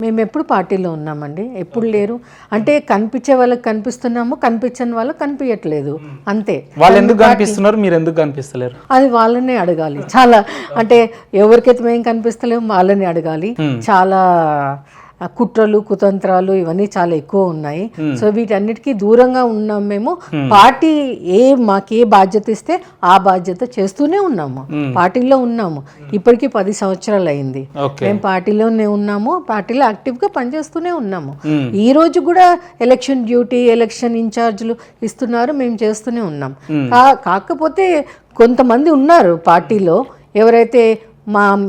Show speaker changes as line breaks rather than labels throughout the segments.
మేము ఎప్పుడు పార్టీలో ఉన్నామండి, ఎప్పుడు లేరు. అంటే కనిపించే వాళ్ళకి కనిపిస్తున్నాము, కనిపించని వాళ్ళకి కనిపించట్లేదు, అంతే.
వాళ్ళు ఎందుకు కనిపిస్తున్నారు, మీరు ఎందుకు కనిపిస్తలేరు?
అది వాళ్ళనే అడగాలి. చాలా అంటే ఎవరికైతే మేము కనిపిస్తలేము వాళ్ళని అడగాలి. చాలా కుట్రలు కుతంత్రాలు ఇవన్నీ చాలా ఎక్కువ ఉన్నాయి. సో వీటన్నిటికీ దూరంగా ఉన్నాం మేము. పార్టీ మాకే బాధ్యత ఇస్తే ఆ బాధ్యత చేస్తూనే ఉన్నాము, పార్టీలో ఉన్నాము. ఇప్పటికీ 10 సంవత్సరాలు అయింది మేము పార్టీలోనే ఉన్నాము, పార్టీలో యాక్టివ్గా పనిచేస్తూనే ఉన్నాము. ఈ రోజు కూడా ఎలక్షన్ డ్యూటీ, ఎలక్షన్ ఇన్ఛార్జ్లు ఇస్తున్నారు, మేము చేస్తూనే ఉన్నాం. కాకపోతే కొంతమంది ఉన్నారు పార్టీలో ఎవరైతే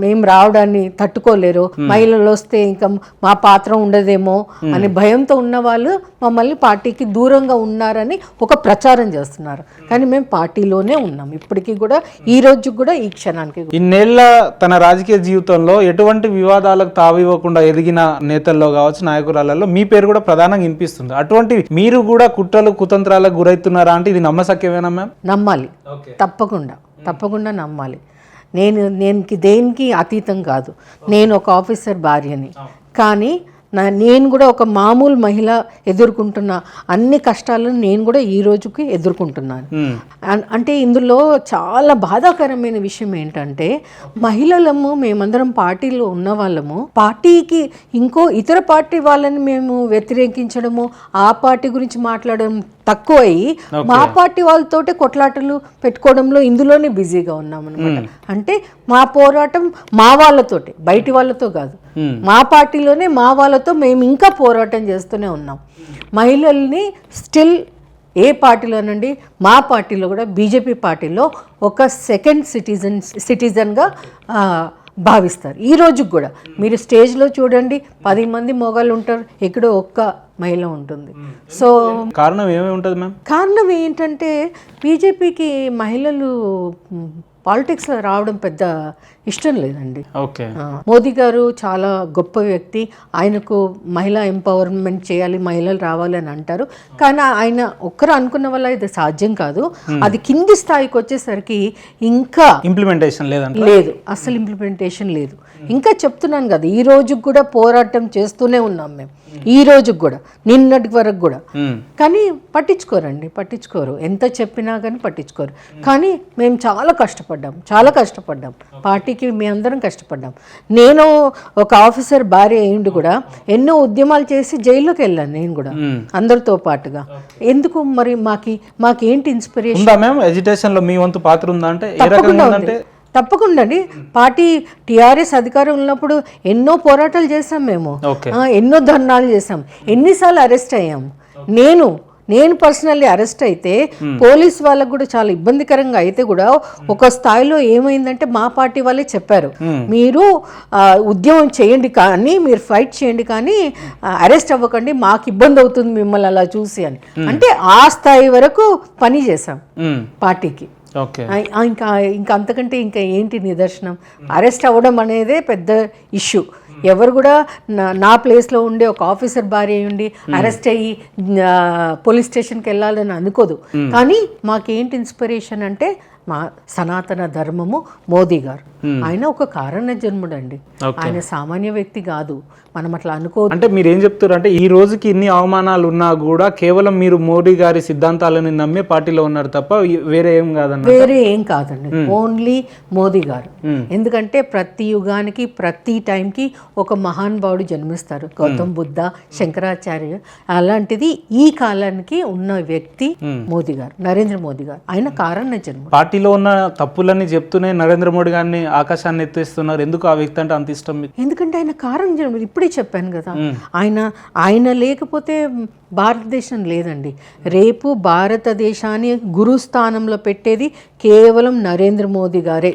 మేము రావడాన్ని తట్టుకోలేరు, మహిళలు వస్తే ఇంకా మా పాత్ర ఉండదేమో అని భయంతో ఉన్న వాళ్ళు మమ్మల్ని పార్టీకి దూరంగా ఉన్నారని ఒక ప్రచారం చేస్తున్నారు. కానీ మేము పార్టీలోనే ఉన్నాం ఇప్పటికీ కూడా, ఈ రోజు కూడా, ఈ క్షణానికి.
ఇన్నేళ్ల తన రాజకీయ జీవితంలో ఎటువంటి వివాదాలకు తావివ్వకుండా ఎదిగిన నేతల్లో కావచ్చు, నాయకురాలలో మీ పేరు కూడా ప్రధానంగా వినిపిస్తుంది. అటువంటి మీరు కూడా కుట్రలు కుతంత్రాలకు గురవుతున్నారా అంటే ఇది నమ్మసక్యమేనా మ్యామ్?
నమ్మాలి, తప్పకుండా నమ్మాలి. నేను దేనికి అతీతం కాదు. నేను ఒక ఆఫీసర్ భార్యని, కానీ నేను కూడా ఒక మామూలు మహిళ ఎదుర్కొంటున్న అన్ని కష్టాలను నేను కూడా ఈ రోజుకి ఎదుర్కొంటున్నాను. అంటే ఇందులో చాలా బాధాకరమైన విషయం ఏంటంటే, మహిళలము మేమందరం పార్టీలో ఉన్న వాళ్ళము పార్టీకి ఇంకో ఇతర పార్టీ వాళ్ళని మేము వ్యతిరేకించడము, ఆ పార్టీ గురించి మాట్లాడడం తక్కువయ్యి మా పార్టీ వాళ్ళతోటే కొట్లాటలు పెట్టుకోవడంలో ఇందులోనే బిజీగా ఉన్నాం అనమాట. అంటే మా పోరాటం మా వాళ్ళతోటే, బయటి వాళ్ళతో కాదు, మా పార్టీలోనే మా వాళ్ళతో మేము ఇంకా పోరాటం చేస్తూనే ఉన్నాం. మహిళల్ని స్టిల్ ఏ పార్టీలోనండి, మా పార్టీలో కూడా, బీజేపీ పార్టీలో ఒక సెకండ్ సిటిజన్గా భావిస్తారు. ఈ రోజుకి కూడా మీరు స్టేజ్లో చూడండి, 10 మంది మొగాళ్ళు ఉంటారు, ఎక్కడో ఒక్క మహిళ ఉంటుంది. సో
కారణం ఏమేమి ఉంటుంది మ్యామ్?
కారణం ఏంటంటే బీజేపీకి మహిళలు పాలిటిక్స్లో రావడం పెద్ద ఇష్టం లేదండి. మోదీ గారు చాలా గొప్ప వ్యక్తి, ఆయనకు మహిళా ఎంపవర్మెంట్ చేయాలి, మహిళలు రావాలి అని అంటారు. కానీ ఆయన ఒక్కరు అనుకున్న వల్ల ఇది సాధ్యం కాదు. అది కింది స్థాయికి వచ్చేసరికి ఇంకా
ఇంప్లిమెంటేషన్
లేదు, అసలు ఇంప్లిమెంటేషన్ లేదు. ఇంకా చెప్తున్నాను కదా, ఈ రోజుకి కూడా పోరాటం చేస్తూనే ఉన్నాం మేము, ఈ రోజుకి కూడా, నిన్నటి వరకు కూడా. కానీ పట్టించుకోరు, ఎంత చెప్పినా కానీ పట్టించుకోరు. కానీ మేము చాలా కష్టపడ్డాం పార్టీకి, మేము అందరం కష్టపడ్డాం. నేను ఒక ఆఫీసర్ భార్య అయ్యిండి కూడా ఎన్నో ఉద్యమాలు చేసి జైల్లోకి వెళ్ళాను నేను కూడా అందరితో పాటుగా. ఎందుకు మరి మాకేంటి ఇన్స్పిరేషన్?
ఎడ్యుకేషన్ లో మీ వంతు పాత్ర ఉందా అంటే?
తప్పకుండా అండి. పార్టీ టీఆర్ఎస్ అధికారం ఉన్నప్పుడు ఎన్నో పోరాటాలు చేసాం మేము, ఎన్నో ధర్నాలు చేసాం, ఎన్నిసార్లు అరెస్ట్ అయ్యాం. నేను పర్సనల్లీ అరెస్ట్ అయితే పోలీస్ వాళ్ళకు కూడా చాలా ఇబ్బందికరంగా అయితే కూడా ఒక స్థాయిలో ఏమైందంటే మా పార్టీ వాళ్ళే చెప్పారు, మీరు ఉద్యమం చేయండి కానీ, మీరు ఫైట్ చేయండి కానీ అరెస్ట్ అవ్వకండి, మాకు ఇబ్బంది అవుతుంది మిమ్మల్ని అలా చూసి అని. అంటే ఆ స్థాయి వరకు పని చేసాం పార్టీకి. ఇంకా అంతకంటే ఇంకా ఏంటి నిదర్శనం? అరెస్ట్ అవ్వడం అనేదే పెద్ద ఇష్యూ. ఎవరు కూడా నా ప్లేస్లో ఉండే ఒక ఆఫీసర్ భార్య ఉండి అరెస్ట్ అయ్యి పోలీస్ స్టేషన్కి వెళ్ళాలని అనుకోదు. కానీ మాకేంటి ఇన్స్పిరేషన్ అంటే మా సనాతన ధర్మము మోదీ గారు. ఆయన ఒక కారణ జన్ముడు అండి, ఆయన సామాన్య వ్యక్తి కాదు. మనం అట్లా అనుకోవద్దు.
అంటే మీరు ఏం చెప్తారు అంటే, ఈ రోజుకి ఇన్ని అవమానాలు ఉన్నా కూడా కేవలం మీరు మోడీ గారి సిద్ధాంతాలను నమ్మే పార్టీలో ఉన్నారు తప్ప వేరే ఏం కాదండి.
ఓన్లీ మోదీ గారు. ఎందుకంటే ప్రతి యుగానికి, ప్రతి టైంకి ఒక మహానుభావుడు జన్మిస్తారు. గౌతమ్ బుద్ధ, శంకరాచార్య, అలాంటిది ఈ కాలానికి ఉన్న వ్యక్తి మోదీ గారు, నరేంద్ర మోదీ గారు. ఆయన కారణ జన్ముడు.
పార్టీలో ఉన్న తప్పులన్నీ చెప్తూనే నరేంద్ర మోడీ గారిని ఆకాశాన్ని ఎత్తేస్తున్నారు. ఎందుకు ఆ వ్యక్తి అంటే అంత ఇష్టం మీకు?
ఎందుకంటే ఆయన కారణం జన్ముడు. ఇప్పుడే చెప్పాను కదా, ఆయన లేకపోతే భారతదేశం లేదండి. రేపు భారతదేశాన్ని గురుస్థానంలో పెట్టేది కేవలం నరేంద్ర మోదీ గారే.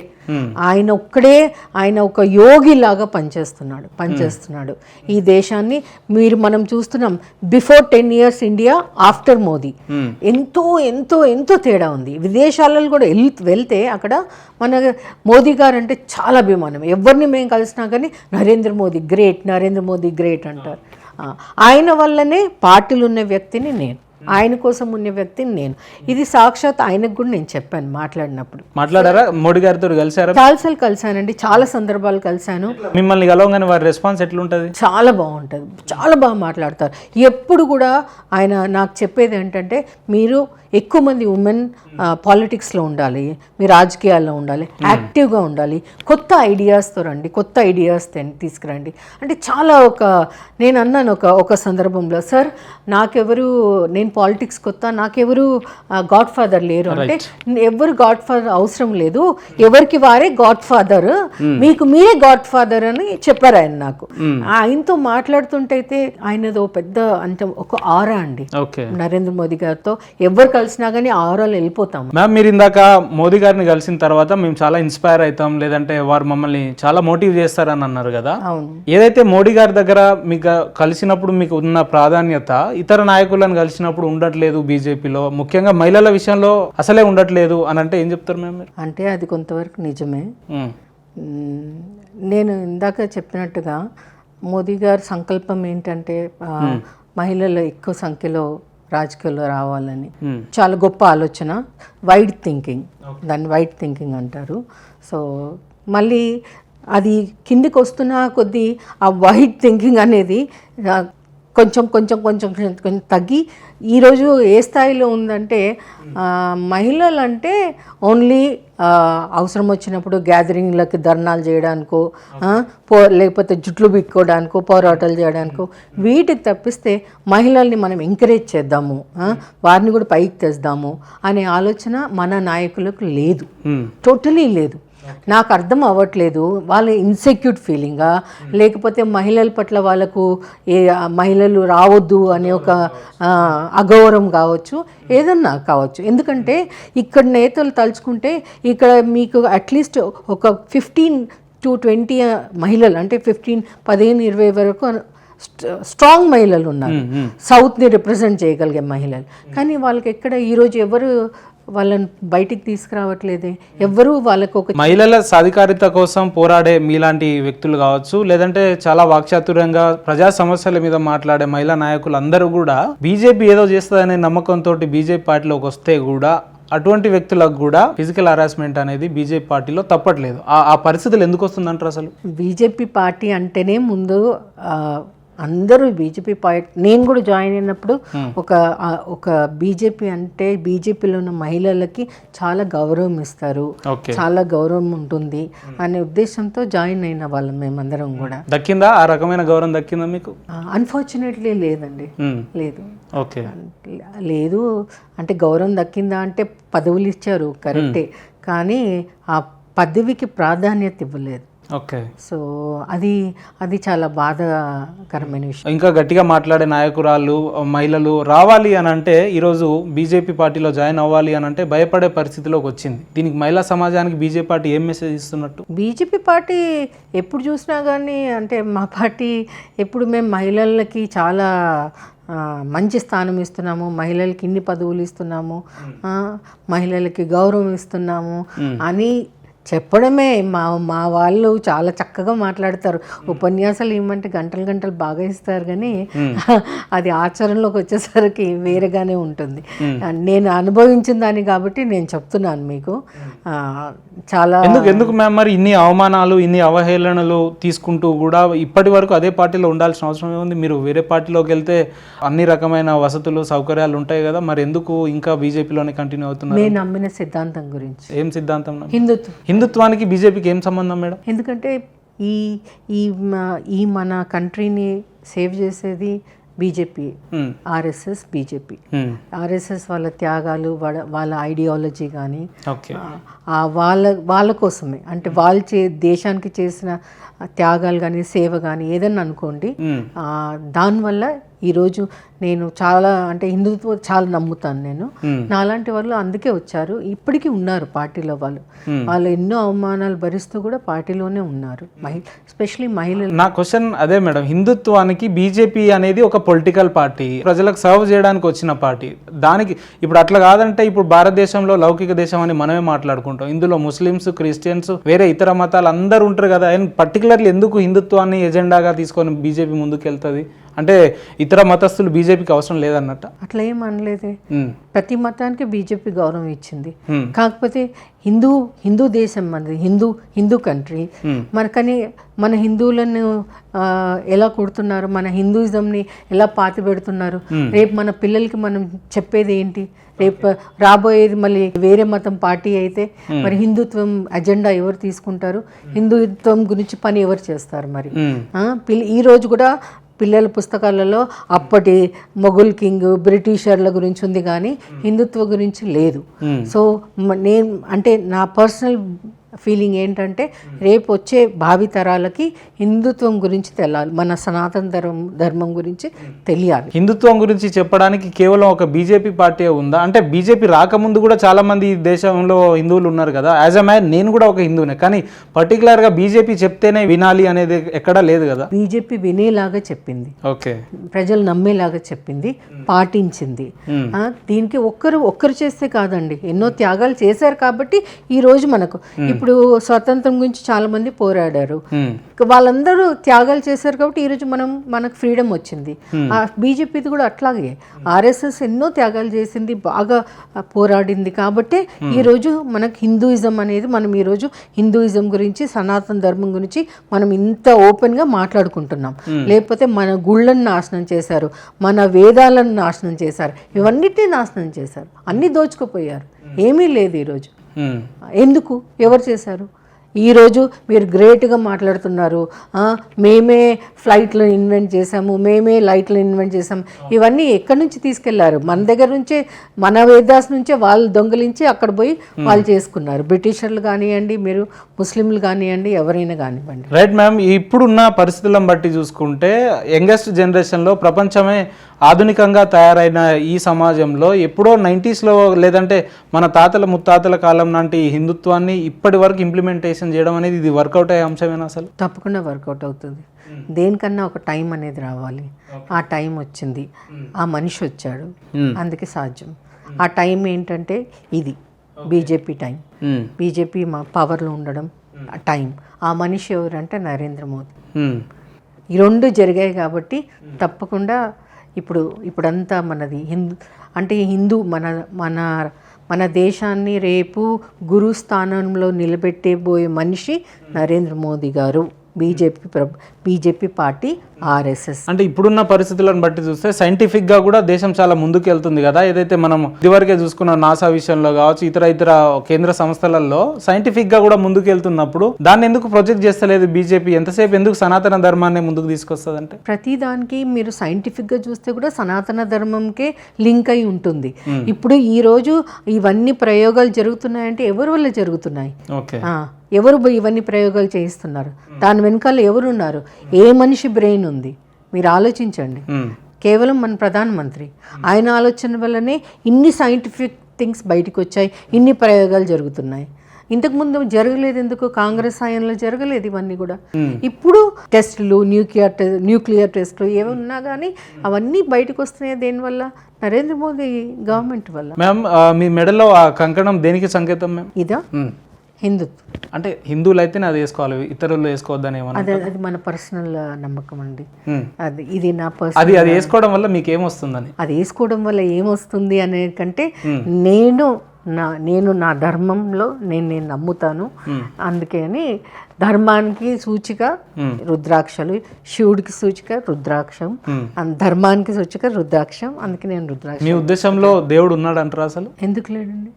ఆయన ఒక్కడే, ఆయన ఒక యోగిలాగా పనిచేస్తున్నాడు ఈ దేశాన్ని. మనం చూస్తున్నాం, before 10 years India, after Modi ఎంతో ఎంతో ఎంతో తేడా ఉంది. విదేశాలలో కూడా వెళ్తే అక్కడ మన మోదీ గారు అంటే చాలా అభిమానం. ఎవరిని మేము కలిసినా కానీ నరేంద్ర మోదీ గ్రేట్ అంటారు. ఆయన వల్లనే పార్టీలు ఉన్న వ్యక్తిని నేను. ఆయన కోసం ఉన్న వ్యక్తిని నేను. ఇది సాక్షాత్ ఆయనకు కూడా నేను చెప్పాను మాట్లాడినప్పుడు.
మాట్లాడారా? మోడీ గారితో కలిసారా?
చాలాసార్లు కలిశానండి, చాలా సందర్భాలు కలిశాను.
మిమ్మల్ని కలవగానే వారి రెస్పాన్స్ ఎట్లుంటది?
చాలా బాగుంటుంది, చాలా బాగా మాట్లాడతారు. ఎప్పుడు కూడా ఆయన నాకు చెప్పేది ఏంటంటే, మీరు ఎక్కువ మంది ఉమెన్ పాలిటిక్స్లో ఉండాలి, మీ రాజకీయాల్లో ఉండాలి, యాక్టివ్గా ఉండాలి, కొత్త ఐడియాస్తో రండి, కొత్త ఐడియాస్ తీసుకురండి అంటే చాలా నేను అన్నాను ఒక సందర్భంలో, సార్ నాకెవరు, నేను పాలిటిక్స్ కొత్త, నాకెవరు గాడ్ ఫాదర్ లేరు అంటే, ఎవరు గాడ్ ఫాదర్ అవసరం లేదు, ఎవరికి వారే గాడ్ ఫాదర్, మీకు మీరే గాడ్ ఫాదర్ అని చెప్పారు ఆయన నాకు. ఆయనతో మాట్లాడుతుంటే ఆయనదో పెద్ద అంటే ఒక ఆరా అండి. నరేంద్ర మోదీ గారితో ఎవరు కలిసినా కానీ ఆరాలు వెళ్ళిపోతాం.
మ్యామ్, మీరు ఇందాక మోదీ గారిని కలిసిన తర్వాత మేము చాలా ఇన్స్పైర్ అవుతాం, లేదంటే వారు మమ్మల్ని చాలా మోటివ్ చేస్తారని అన్నారు కదా.
అవును.
ఏదైతే మోడీ గారి దగ్గర మీకు కలిసినప్పుడు మీకు ఉన్న ప్రాధాన్యత ఇతర నాయకులను కలిసినప్పుడు ఉండట్లేదు బీజేపీలో, ముఖ్యంగా మహిళల విషయంలో అసలే ఉండట్లేదు అని అంటే ఏం చెప్తారు మ్యామ్?
అంటే అది కొంతవరకు నిజమే. నేను ఇందాక చెప్పినట్టుగా మోదీ గారి సంకల్పం ఏంటంటే మహిళలు ఎక్కువ సంఖ్యలో రాజకీయాల్లో రావాలని, చాలా గొప్ప ఆలోచన, వైడ్ థింకింగ్, దాన్ని వైడ్ థింకింగ్ అంటారు. సో మళ్ళీ అది కిందికి వస్తున్న కొద్దీ ఆ వైడ్ థింకింగ్ అనేది కొంచెం కొంచెం కొంచెం కొంచెం తగ్గి ఈరోజు ఏ స్థాయిలో ఉందంటే, మహిళలు అంటే ఓన్లీ అవసరం వచ్చినప్పుడు గ్యాదరింగ్లకి ధర్నాలు చేయడానికో, లేకపోతే జుట్లు బిక్కోవడానికో, పోరాటాలు చేయడానికో, వీటికి తప్పిస్తే మహిళల్ని మనం ఎంకరేజ్ చేద్దాము, వారిని కూడా పైకి తెద్దాము అనే ఆలోచన మన నాయకులకు లేదు, టోటలీ లేదు. నాకు అర్థం అవ్వట్లేదు, వాళ్ళ ఇన్సెక్యూర్ ఫీలింగా, లేకపోతే మహిళల పట్ల వాళ్ళకు మహిళలు రావద్దు అనే ఒక అగౌరవం కావచ్చు, ఏదన్నా కావచ్చు. ఎందుకంటే ఇక్కడ నేతలు తలుచుకుంటే ఇక్కడ మీకు అట్లీస్ట్ ఒక 15 to 20 మహిళలు, అంటే 15-20 వరకు స్ట్రాంగ్ మహిళలు ఉన్నారు, సౌత్ని రిప్రజెంట్ చేయగలిగే మహిళలు. కానీ వాళ్ళకి ఎక్కడ ఈరోజు ఎవరు వాళ్ళని బయటికి తీసుకురావట్లేదే, ఎవ్వరూ వాళ్ళకు ఒక
మహిళల సాధికారిత కోసం పోరాడే మీలాంటి వ్యక్తులు కావచ్చు, లేదంటే చాలా వాక్చాతుర్యంగా ప్రజా సమస్యల మీద మాట్లాడే మహిళా నాయకులు అందరూ కూడా బీజేపీ ఏదో చేస్తుందనే నమ్మకంతో బీజేపీ పార్టీలోకి వస్తే కూడా అటువంటి వ్యక్తులకు కూడా ఫిజికల్ హరాస్మెంట్ అనేది బీజేపీ పార్టీలో తప్పట్లేదు. ఆ పరిస్థితులు ఎందుకు వస్తుందంటారు? అసలు
బీజేపీ పార్టీ అంటేనే ముందు అందరూ బీజేపీ పార్టీ, నేను కూడా జాయిన్ అయినప్పుడు ఒక బీజేపీ అంటే బీజేపీలో ఉన్న మహిళలకి చాలా గౌరవం ఇస్తారు, చాలా గౌరవం ఉంటుంది అనే ఉద్దేశంతో జాయిన్ అయిన వాళ్ళం మేమందరం కూడా.
దక్కిందా ఆ రకమైన గౌరవం? దక్కిందా మీకు?
అన్ఫార్చునేట్లీ లేదండి, లేదు.
ఓకే,
లేదు. అంటే గౌరవం దక్కిందా అంటే పదవులు ఇచ్చారు కరెక్టే, కానీ ఆ పదవికి ప్రాధాన్యత ఇవ్వలేదు.
ఓకే.
సో అది చాలా బాధాకరమైన విషయం.
ఇంకా గట్టిగా మాట్లాడే నాయకురాళ్ళు మహిళలు రావాలి అని అంటే, ఈరోజు బీజేపీ పార్టీలో జాయిన్ అవ్వాలి అని అంటే భయపడే పరిస్థితిలోకి వచ్చింది. దీనికి మహిళా సమాజానికి బీజేపీ పార్టీ ఏం మెసేజ్ ఇస్తున్నట్టు?
బీజేపీ పార్టీ ఎప్పుడు చూసినా కానీ, అంటే మా పార్టీ ఎప్పుడు మేము మహిళలకి చాలా మంచి స్థానం ఇస్తున్నాము, మహిళలకి ఇన్ని పదవులు ఇస్తున్నాము, మహిళలకి గౌరవం ఇస్తున్నాము అని చెప్పడమే. మా వాళ్ళు చాలా చక్కగా మాట్లాడతారు, ఉపన్యాసాలు ఇవ్వమంటే గంటలు బాగా ఇస్తారు, కానీ అది ఆచరణలోకి వచ్చేసరికి వేరేగానే ఉంటుంది. నేను అనుభవించిన దాన్ని కాబట్టి నేను చెప్తున్నాను మీకు. చాలా
ఎందుకు మ్యామ్ మరి ఇన్ని అవమానాలు, ఇన్ని అవహేళనలు తీసుకుంటూ కూడా ఇప్పటి వరకు అదే పార్టీలో ఉండాల్సిన అవసరం ఏముంది? మీరు వేరే పార్టీలోకి వెళ్తే అన్ని రకమైన వసతులు సౌకర్యాలు ఉంటాయి కదా, మరి ఎందుకు ఇంకా బీజేపీలోనే కంటిన్యూ అవుతున్నారు?
నేను నమ్మిన సిద్ధాంతం గురించి.
ఏం సిద్ధాంతం?
హిందుత్వానికి
బీజేపీకి ఏం సంబంధం మేడం?
ఎందుకంటే ఈ మన కంట్రీని సేవ్ చేసేది బీజేపీ, ఆర్ఎస్ఎస్, బీజేపీ. ఆర్ఎస్ఎస్ వాళ్ళ త్యాగాలు, వాళ్ళ ఐడియాలజీ కానీ వాళ్ళ కోసమే, అంటే వాళ్ళు దేశానికి చేసిన త్యాగాలు కానీ సేవ కానీ ఏదన్నా అనుకోండి, దానివల్ల ఈరోజు నేను చాలా, అంటే హిందుత్వం చాలా నమ్ముతాను నేను. నాలాంటి వాళ్ళు అందుకే వచ్చారు, ఇప్పటికీ ఉన్నారు పార్టీలో. వాళ్ళు ఎన్నో అవమానాలు భరిస్తూ కూడా పార్టీలోనే ఉన్నారు, ఎస్పెషలీ మహిళలు.
నా క్వశ్చన్ అదే మేడం, హిందుత్వానికి బీజేపీ అనేది ఒక పొలిటికల్ పార్టీ, ప్రజలకు సర్వ్ చేయడానికి వచ్చిన పార్టీ. దానికి ఇప్పుడు అట్లా కాదంటే, ఇప్పుడు భారతదేశంలో లౌకిక దేశం అని మనమే మాట్లాడుకుంటాం, ఇందులో ముస్లిమ్స్, క్రిస్టియన్స్, వేరే ఇతర మతాలు అందరూ ఉంటారు కదా. అండ్ పర్టికులర్లీ ఎందుకు హిందుత్వాన్ని ఎజెండాగా తీసుకొని బీజేపీ ముందుకు వెళ్తుంది అంటే ఇతర మతస్థులు బీజేపీకి అవసరం లేదన్నట్ట.
అట్లా ఏం అనలేదే.
ఉమ్,
ప్రతి మతానికి బీజేపీ గౌరవం ఇచ్చింది.
ఉమ్,
కాకపోతే హిందూ దేశం మనది, హిందూ కంట్రీ. మనకని మన హిందువులను ఎలా కొడుతున్నారు, మన హిందూయిజంని ఎలా పాతి పెడుతున్నారు. రేపు మన పిల్లలకి మనం చెప్పేది ఏంటి? రేపు రాబోయేది మళ్ళీ వేరే మతం పార్టీ అయితే మరి హిందుత్వం అజెండా ఎవరు తీసుకుంటారు? హిందుత్వం గురించి పని ఎవరు చేస్తారు? మరి ఈ రోజు కూడా పిల్లల పుస్తకాలలో అప్పటి మొఘల్ కింగ్, బ్రిటిషర్ల గురించి ఉంది కానీ హిందుత్వ గురించి లేదు. సో నేను అంటే నా పర్సనల్ ఫీలింగ్ ఏంటంటే రేపు వచ్చే భావి తరాలకి హిందుత్వం గురించి తెలియాలి, మన సనాతన ధర్మం గురించి తెలియాలి.
హిందుత్వం గురించి చెప్పడానికి కేవలం ఒక బీజేపీ పార్టీ ఉందా? అంటే బీజేపీ రాకముందు కూడా చాలా మంది ఈ దేశంలో హిందువులు ఉన్నారు కదా. యాజ్ అ మ్యాన్ నేను కూడా ఒక హిందువునే, కానీ పర్టికులర్గా బీజేపీ చెప్తేనే వినాలి అనేది ఎక్కడా లేదు కదా.
బీజేపీ వినేలాగా చెప్పింది,
ఓకే,
ప్రజలు నమ్మేలాగా చెప్పింది, పాటించింది. దీనికి ఒక్కరు చేస్తే కాదండి, ఎన్నో త్యాగాలు చేశారు కాబట్టి ఈ రోజు మనకు ఇప్పుడు స్వతంత్రం గురించి చాలా మంది పోరాడారు. వాళ్ళందరూ త్యాగాలు చేశారు కాబట్టి ఈరోజు మనకు ఫ్రీడమ్ వచ్చింది. ఆ బీజేపీది కూడా అట్లాగే, ఆర్ఎస్ఎస్ ఎన్నో త్యాగాలు చేసింది, బాగా పోరాడింది కాబట్టి ఈరోజు మనకు హిందూయిజం అనేది, మనం ఈరోజు హిందూయిజం గురించి, సనాతన ధర్మం గురించి మనం ఇంత ఓపెన్గా మాట్లాడుకుంటున్నాం. లేకపోతే మన గుళ్ళను నాశనం చేశారు, మన వేదాలను నాశనం చేశారు, ఇవన్నిటినీ నాశనం చేశారు, అన్నీ దోచుకుపోయారు, ఏమీ లేదు ఈరోజు. ఎందుకు? ఎవరు చేశారు? ఈరోజు మీరు గ్రేట్గా మాట్లాడుతున్నారు, మేమే ఫ్లైట్లు ఇన్వెంట్ చేసాము, మేమే లైట్లు ఇన్వెంట్ చేసాము. ఇవన్నీ ఎక్కడి నుంచి తీసుకెళ్లారు? మన దగ్గర నుంచే, మన వేదాస్ నుంచే వాళ్ళు దొంగలించి అక్కడ పోయి వాళ్ళు చేసుకున్నారు. బ్రిటిషర్లు కానివ్వండి, మీరు ముస్లింలు కానివ్వండి, ఎవరైనా కానివ్వండి.
రైట్ మ్యామ్, ఇప్పుడున్న పరిస్థితులను బట్టి చూసుకుంటే యంగెస్ట్ జనరేషన్లో ప్రపంచమే ఆధునికంగా తయారైన ఈ సమాజంలో ఎప్పుడో 90sలో లేదంటే మన తాతల ముత్తాతల కాలం నాటి హిందుత్వాన్ని ఇప్పటి వరకు ఇంప్లిమెంటేషన్ చేయడం అనేది ఇది వర్కౌట్ అయ్యే అంశమేనా? అసలు తప్పకుండా
వర్కౌట్ అవుతుంది. దేనికన్నా ఒక టైం అనేది రావాలి. ఆ టైం వచ్చింది, ఆ మనిషి వచ్చాడు, అందుకే సాధ్యం. ఆ టైం ఏంటంటే ఇది బీజేపీ టైం. బీజేపీ మా పవర్లో ఉండడం టైం. ఆ మనిషి ఎవరంటే నరేంద్ర మోదీ. ఈ రెండు జరిగాయి కాబట్టి తప్పకుండా ఇప్పుడంతా మనది హిందూ మన దేశాన్ని రేపు గురు స్థానంలో నిలబెట్టబోయే మనిషి నరేంద్ర మోదీ గారు. BJP party, RSS.
అంటే ఇప్పుడున్న పరిస్థితులను బట్టి చూస్తే సైంటిఫిక్గా కూడా దేశం చాలా ముందుకు వెళ్తుంది కదా. ఏదైతే మనం ఇదివరకే చూసుకున్న నాసా విషయంలో కావచ్చు, ఇతర కేంద్ర సంస్థలలో సైంటిఫిక్గా కూడా ముందుకు వెళ్తున్నప్పుడు దాన్ని ఎందుకు ప్రొజెక్ట్ చేస్తలేదు బీజేపీ? ఎంతసేపు ఎందుకు సనాతన ధర్మాన్ని ముందుకు తీసుకొస్తుంది? అంటే
ప్రతి దానికి మీరు సైంటిఫిక్గా చూస్తే కూడా సనాతన ధర్మంకే లింక్ అయి ఉంటుంది. ఇప్పుడు ఈ రోజు ఇవన్నీ ప్రయోగాలు జరుగుతున్నాయంటే ఎవరి వల్ల జరుగుతున్నాయి?
ఓకే,
ఎవరు ఇవన్నీ ప్రయోగాలు చేయిస్తున్నారు? దాని వెనకాల ఎవరున్నారు? ఏ మనిషి బ్రెయిన్ ఉంది? మీరు ఆలోచించండి. కేవలం మన ప్రధానమంత్రి, ఆయన ఆలోచన వల్లనే ఇన్ని సైంటిఫిక్ థింగ్స్ బయటకు వచ్చాయి, ఇన్ని ప్రయోగాలు జరుగుతున్నాయి. ఇంతకుముందు జరగలేదు. ఎందుకు? కాంగ్రెస్ హయాంలో జరగలేదు ఇవన్నీ కూడా. ఇప్పుడు టెస్టులు, న్యూక్లియర్ టెస్టులు ఏమన్నా కానీ అవన్నీ బయటకు వస్తున్నాయి. దేనివల్ల? నరేంద్ర మోదీ గవర్నమెంట్ వల్ల.
మ్యామ్, మీ మెడలో ఆ కంకణం దేనికి సంకేతం మ్యామ్?
ఇదా? హిందుత్వం.
అంటే హిందువులు అయితేనే అది వేసుకోవాలి, ఇతరులు వేసుకోవద్దని ఏమన్నా?
అది మన పర్సనల్ నమ్మకం అండి. ఇది నా
అది వేసుకోవడం వల్ల మీకు ఏమొస్తుందని?
అది వేసుకోవడం వల్ల ఏమొస్తుంది అనే కంటే నేను నా ధర్మంలో నేను నమ్ముతాను. అందుకని ధర్మానికి సూచిక రుద్రాక్షలు, శివుడికి సూచిక రుద్రాక్షం, ధర్మానికి సూచిక రుద్రాక్షం. అందుకే నేను రుద్రాక్షం.
మీ ఉద్దేశంలో దేవుడు ఉన్నాడు అంటారా? అసలు
ఎందుకు లేడండి?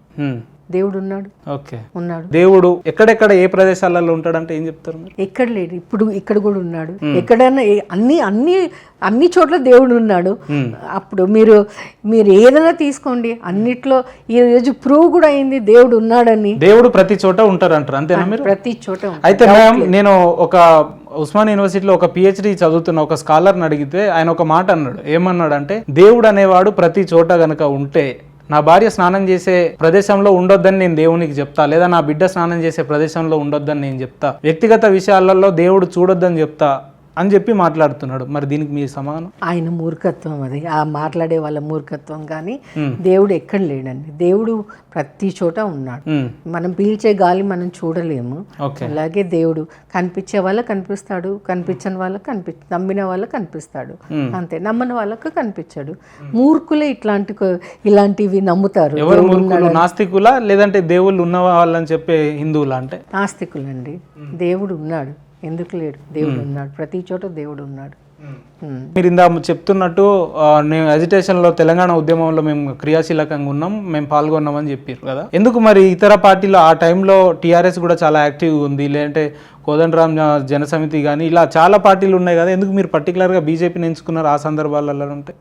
దేవుడు ఉన్నాడు.
ఓకే,
ఉన్నాడు.
దేవుడు ఎక్కడెక్కడ ఏ ప్రదేశాలలో ఉంటాడంటే ఏం చెప్తారు?
ఎక్కడ లేడు, ఇప్పుడు ఇక్కడ కూడా ఉన్నాడు. ఎక్కడైనా అన్ని చోట్ల దేవుడు ఉన్నాడు. అప్పుడు మీరు ఏదైనా తీసుకోండి, అన్నిట్లో ఈ రోజు ప్రూవ్ కూడా అయింది దేవుడు ఉన్నాడని.
దేవుడు ప్రతి చోట ఉంటారంటారు, అంతేనా మీరు?
ప్రతి చోట.
అయితే మ్యామ్, నేను ఒక ఉస్మాన్ యూనివర్సిటీలో ఒక పిహెచ్డి చదువుతున్న ఒక స్కాలర్ని అడిగితే ఆయన ఒక మాట అన్నాడు. ఏమన్నాడంటే, దేవుడు అనేవాడు ప్రతి చోట గనక ఉంటే నా భార్య స్నానం చేసే ప్రదేశంలో ఉండొద్దని నేను దేవునికి చెప్తా, లేదా నా బిడ్డ స్నానం చేసే ప్రదేశంలో ఉండొద్దని నేను చెప్తా, వ్యక్తిగత విషయాలలో దేవుడు చూడొద్దని చెప్తా అని చెప్పి మాట్లాడుతున్నాడు. మరి దీనికి మీ సమాధానం?
ఆయన మూర్ఖత్వం అది, ఆ మాట్లాడే వాళ్ళ మూర్ఖత్వం. కానీ దేవుడు ఎక్కడ లేడండి, దేవుడు ప్రతి చోట ఉన్నాడు. మనం పీల్చే గాలి మనం చూడలేము, అలాగే దేవుడు కనిపించే వాళ్ళకి కనిపిస్తాడు, కనిపించని వాళ్ళకి నమ్మిన వాళ్ళకి కనిపిస్తాడు, అంతే. నమ్మని వాళ్ళకి కనిపించాడు. మూర్ఖులే ఇలాంటివి నమ్ముతారు.
ఎవరు మూర్ఖులు? నాస్తికులా లేదంటే దేవుళ్ళు ఉన్న వాళ్ళని చెప్పే హిందువులా? అంటే
నాస్తికులండి. దేవుడు ఉన్నాడు, ఎందుకు లేడు? దేవుడు ఉన్నాడు, ప్రతి చోట దేవుడు ఉన్నాడు.
మీరు ఇందా చెప్తున్నట్టు నేను అజిటేషన్లో తెలంగాణ ఉద్యమంలో మేము క్రియాశీలకంగా ఉన్నాం, మేము పాల్గొన్నామని చెప్పారు కదా. ఎందుకు మరి ఇతర పార్టీలు ఆ టైంలో టీఆర్ఎస్ కూడా చాలా యాక్టివ్గా ఉంది, లేదంటే కోదండరాం జనసమితి కానీ ఇలా చాలా పార్టీలు ఉన్నాయి కదా, ఎందుకు మీరు పర్టికులర్గా బీజేపీని ఎంచుకున్నారు ఆ సందర్భాలలో? ఉంటే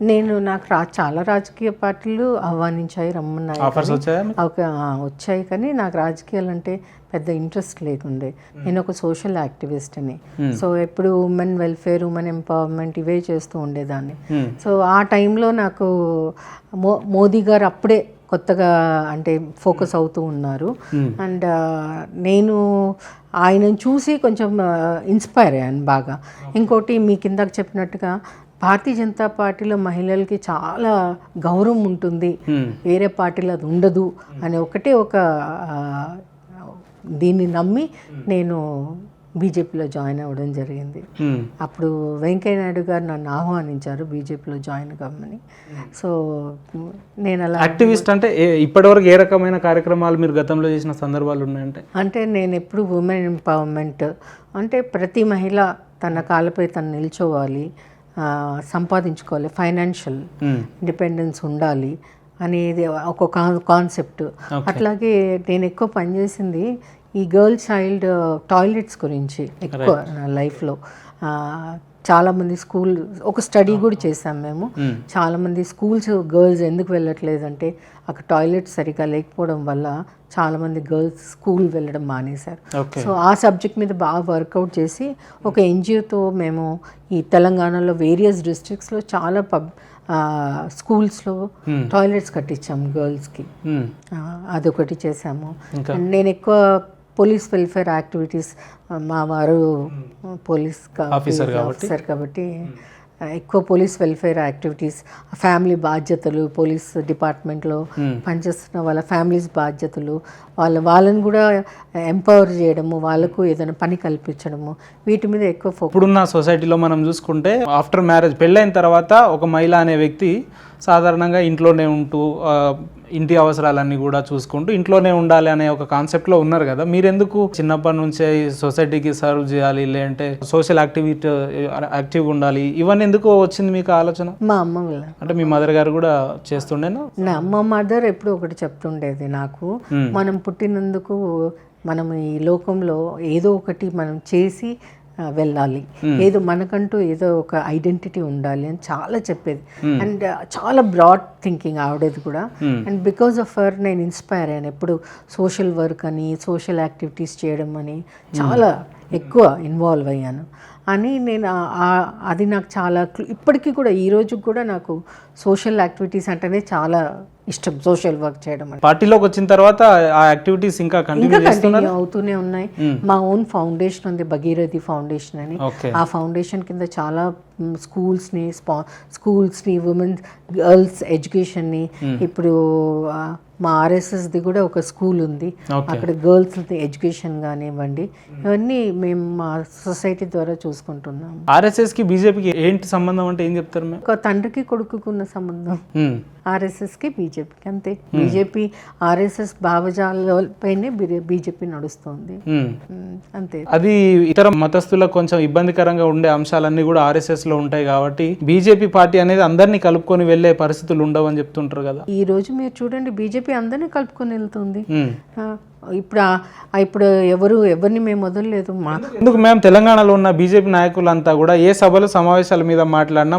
నాకు చాలా రాజకీయ పార్టీలు ఆహ్వానించాయి, రమ్మన్నాయి,
ఆఫర్స్ వచ్చాయా?
వచ్చాయి. కానీ నాకు రాజకీయాలు అంటే పెద్ద ఇంట్రెస్ట్ లేకుండే. నేను ఒక సోషల్ యాక్టివిస్ట్ని. సో ఎప్పుడు ఉమెన్ వెల్ఫేర్, ఉమెన్ ఎంపవర్మెంట్ ఇవే చేస్తూ ఉండేదాన్ని. సో ఆ టైంలో నాకు మోదీ గారు అప్పుడే కొత్తగా అంటే ఫోకస్ అవుతూ ఉన్నారు. అండ్ నేను ఆయనను చూసి కొంచెం ఇన్స్పైర్ అయ్యాను బాగా. ఇంకోటి మీ కిందకు చెప్పినట్టుగా భారతీయ జనతా పార్టీలో మహిళలకి చాలా గౌరవం ఉంటుంది, వేరే పార్టీలో అది ఉండదు అని ఒక దీన్ని నమ్మి నేను బీజేపీలో జాయిన్ అవ్వడం జరిగింది. అప్పుడు వెంకయ్య నాయుడు గారు నన్ను ఆహ్వానించారు బీజేపీలో జాయిన్ కమ్మని. సో నేను అలా
యాక్టివిస్ట్ అంటే ఇప్పటివరకు ఏ రకమైన కార్యక్రమాలు మీరు గతంలో చేసిన సందర్భాలు ఉన్నాయంటే?
అంటే నేను ఎప్పుడు ఉమెన్ ఎంపవర్మెంట్ అంటే ప్రతి మహిళ తన కాళ్ళపై తను నిల్చోవాలి, సంపాదించుకోవాలి, ఫైనాన్షియల్ ఇండిపెండెన్స్ ఉండాలి అనేది ఒక కాన్సెప్ట్. అట్లాగే నేను ఎక్కువ పనిచేసింది ఈ గర్ల్ చైల్డ్ టాయిలెట్స్ గురించి ఎక్కువ నా లైఫ్లో. చాలామంది ఒక స్టడీ కూడా చేసాం మేము. చాలామంది స్కూల్స్ గర్ల్స్ ఎందుకు వెళ్ళట్లేదంటే అక్కడ టాయిలెట్స్ సరిగా లేకపోవడం వల్ల చాలామంది గర్ల్స్ స్కూల్ వెళ్ళడం మానేశారు. సో ఆ సబ్జెక్ట్ మీద బాగా వర్కౌట్ చేసి ఒక ఎన్జిఓతో మేము ఈ తెలంగాణలో వేరియస్ డిస్ట్రిక్ట్స్లో చాలా స్కూల్స్లో టాయిలెట్స్ కట్టించాము గర్ల్స్కి. అదొకటి చేసాము. నేను ఎక్కువ పోలీస్ వెల్ఫేర్ యాక్టివిటీస్, మా వారు పోలీస్ ఆఫీసర్ కాబట్టి ఎక్కువ పోలీస్ వెల్ఫేర్ యాక్టివిటీస్, ఫ్యామిలీ బాధ్యతలు, పోలీస్ డిపార్ట్మెంట్లో పనిచేస్తున్న వాళ్ళ ఫ్యామిలీస్ బాధ్యతలు, వాళ్ళని కూడా ఎంపవర్ చేయడము, వాళ్ళకు ఏదైనా పని కల్పించడము, వీటి మీద ఎక్కువ ఫోకస్.
ఇప్పుడున్న సొసైటీలో మనం చూసుకుంటే ఆఫ్టర్ మ్యారేజ్, పెళ్ళైన తర్వాత ఒక మహిళ అనే వ్యక్తి సాధారణంగా ఇంట్లోనే ఉంటూ ఇంటి అవసరాలన్నీ కూడా చూసుకుంటూ ఇంట్లోనే ఉండాలి అనే ఒక కాన్సెప్ట్లో ఉన్నారు కదా. మీరెందుకు చిన్నప్పటి నుంచే సొసైటీకి సర్వ్ చేయాలి, లేదంటే సోషల్ యాక్టివ్గా ఉండాలి, ఇవన్నీ ఎందుకు వచ్చింది మీకు ఆలోచన?
మా అమ్మ వల్ల.
అంటే మీ మదర్ గారు కూడా చేస్తుండేనా?
మా మదర్ ఎప్పుడు ఒకటి చెప్తుండేది నాకు, మనం పుట్టినందుకు మనం ఈ లోకంలో ఏదో ఒకటి మనం చేసి వెళ్ళాలి, ఏదో మనకంటూ ఏదో ఒక ఐడెంటిటీ ఉండాలి అని చాలా చెప్పేది. అండ్ చాలా బ్రాడ్ థింకింగ్ ఆవిడేది కూడా. అండ్ బికాస్ ఆఫ్ హర్ నేను ఇన్స్పైర్ అయ్యాను. ఎప్పుడు సోషల్ వర్క్ అని, సోషల్ యాక్టివిటీస్ చేయడం అని చాలా ఎక్కువ ఇన్వాల్వ్ అయ్యాను అని నేను అది నాకు చాలా ఇప్పటికీ కూడా ఈ రోజు కూడా నాకు సోషల్ యాక్టివిటీస్ అంటేనే చాలా ఇష్టం, సోషల్ వర్క్ చేయడం.
పార్టీలోకి వచ్చిన తర్వాత ఆ యాక్టివిటీస్ ఇంకా కంటిన్యూ
అవుతూనే ఉన్నాయి. మా ఓన్ ఫౌండేషన్ ఉంది, భగీరథి ఫౌండేషన్ అని. ఆ ఫౌండేషన్ కింద చాలా స్కూల్స్ని ఉమెన్స్ గర్ల్స్ ఎడ్యుకేషన్ని, ఇప్పుడు మా ఆర్ఎస్ఎస్ది కూడా ఒక స్కూల్ ఉంది, అక్కడ గర్ల్స్ ఎడ్యుకేషన్ కానివ్వండి, ఇవన్నీ మేము మా సొసైటీ ద్వారా చూసుకుంటున్నాం.
ఆర్ఎస్ఎస్కి బీజేపీకి ఏంటి సంబంధం అంటే ఏం చెప్తారు?
ఒక తండ్రికి కొడుకున్న సంబంధం ఆర్ఎస్ఎస్కి బీజేపీకి, అంతే. బీజేపీ ఆర్ఎస్ఎస్ భావజాలపైనే బీజేపీ నడుస్తుంది, అంతే.
అది ఇతర మతస్థులకు కొంచెం ఇబ్బందికరంగా ఉండే అంశాలన్నీ కూడా ఆర్ఎస్ఎస్ లో ఉంటాయి కాబట్టి బీజేపీ పార్టీ అనేది అందరినీ కలుపుకొని వెళ్లే పరిస్థితులు ఉండవని చెప్తుంటారు కదా.
ఈ రోజు మీరు చూడండి, బీజేపీ అందరినీ కలుపుకొని వెళ్తుంది. ఇప్పుడు ఎవరిని మేము వదలలేదు.
ఎందుకు మేము తెలంగాణలో ఉన్న బీజేపీ నాయకులంతా కూడా ఏ సభలు సమావేశాల మీద మాట్లాడినా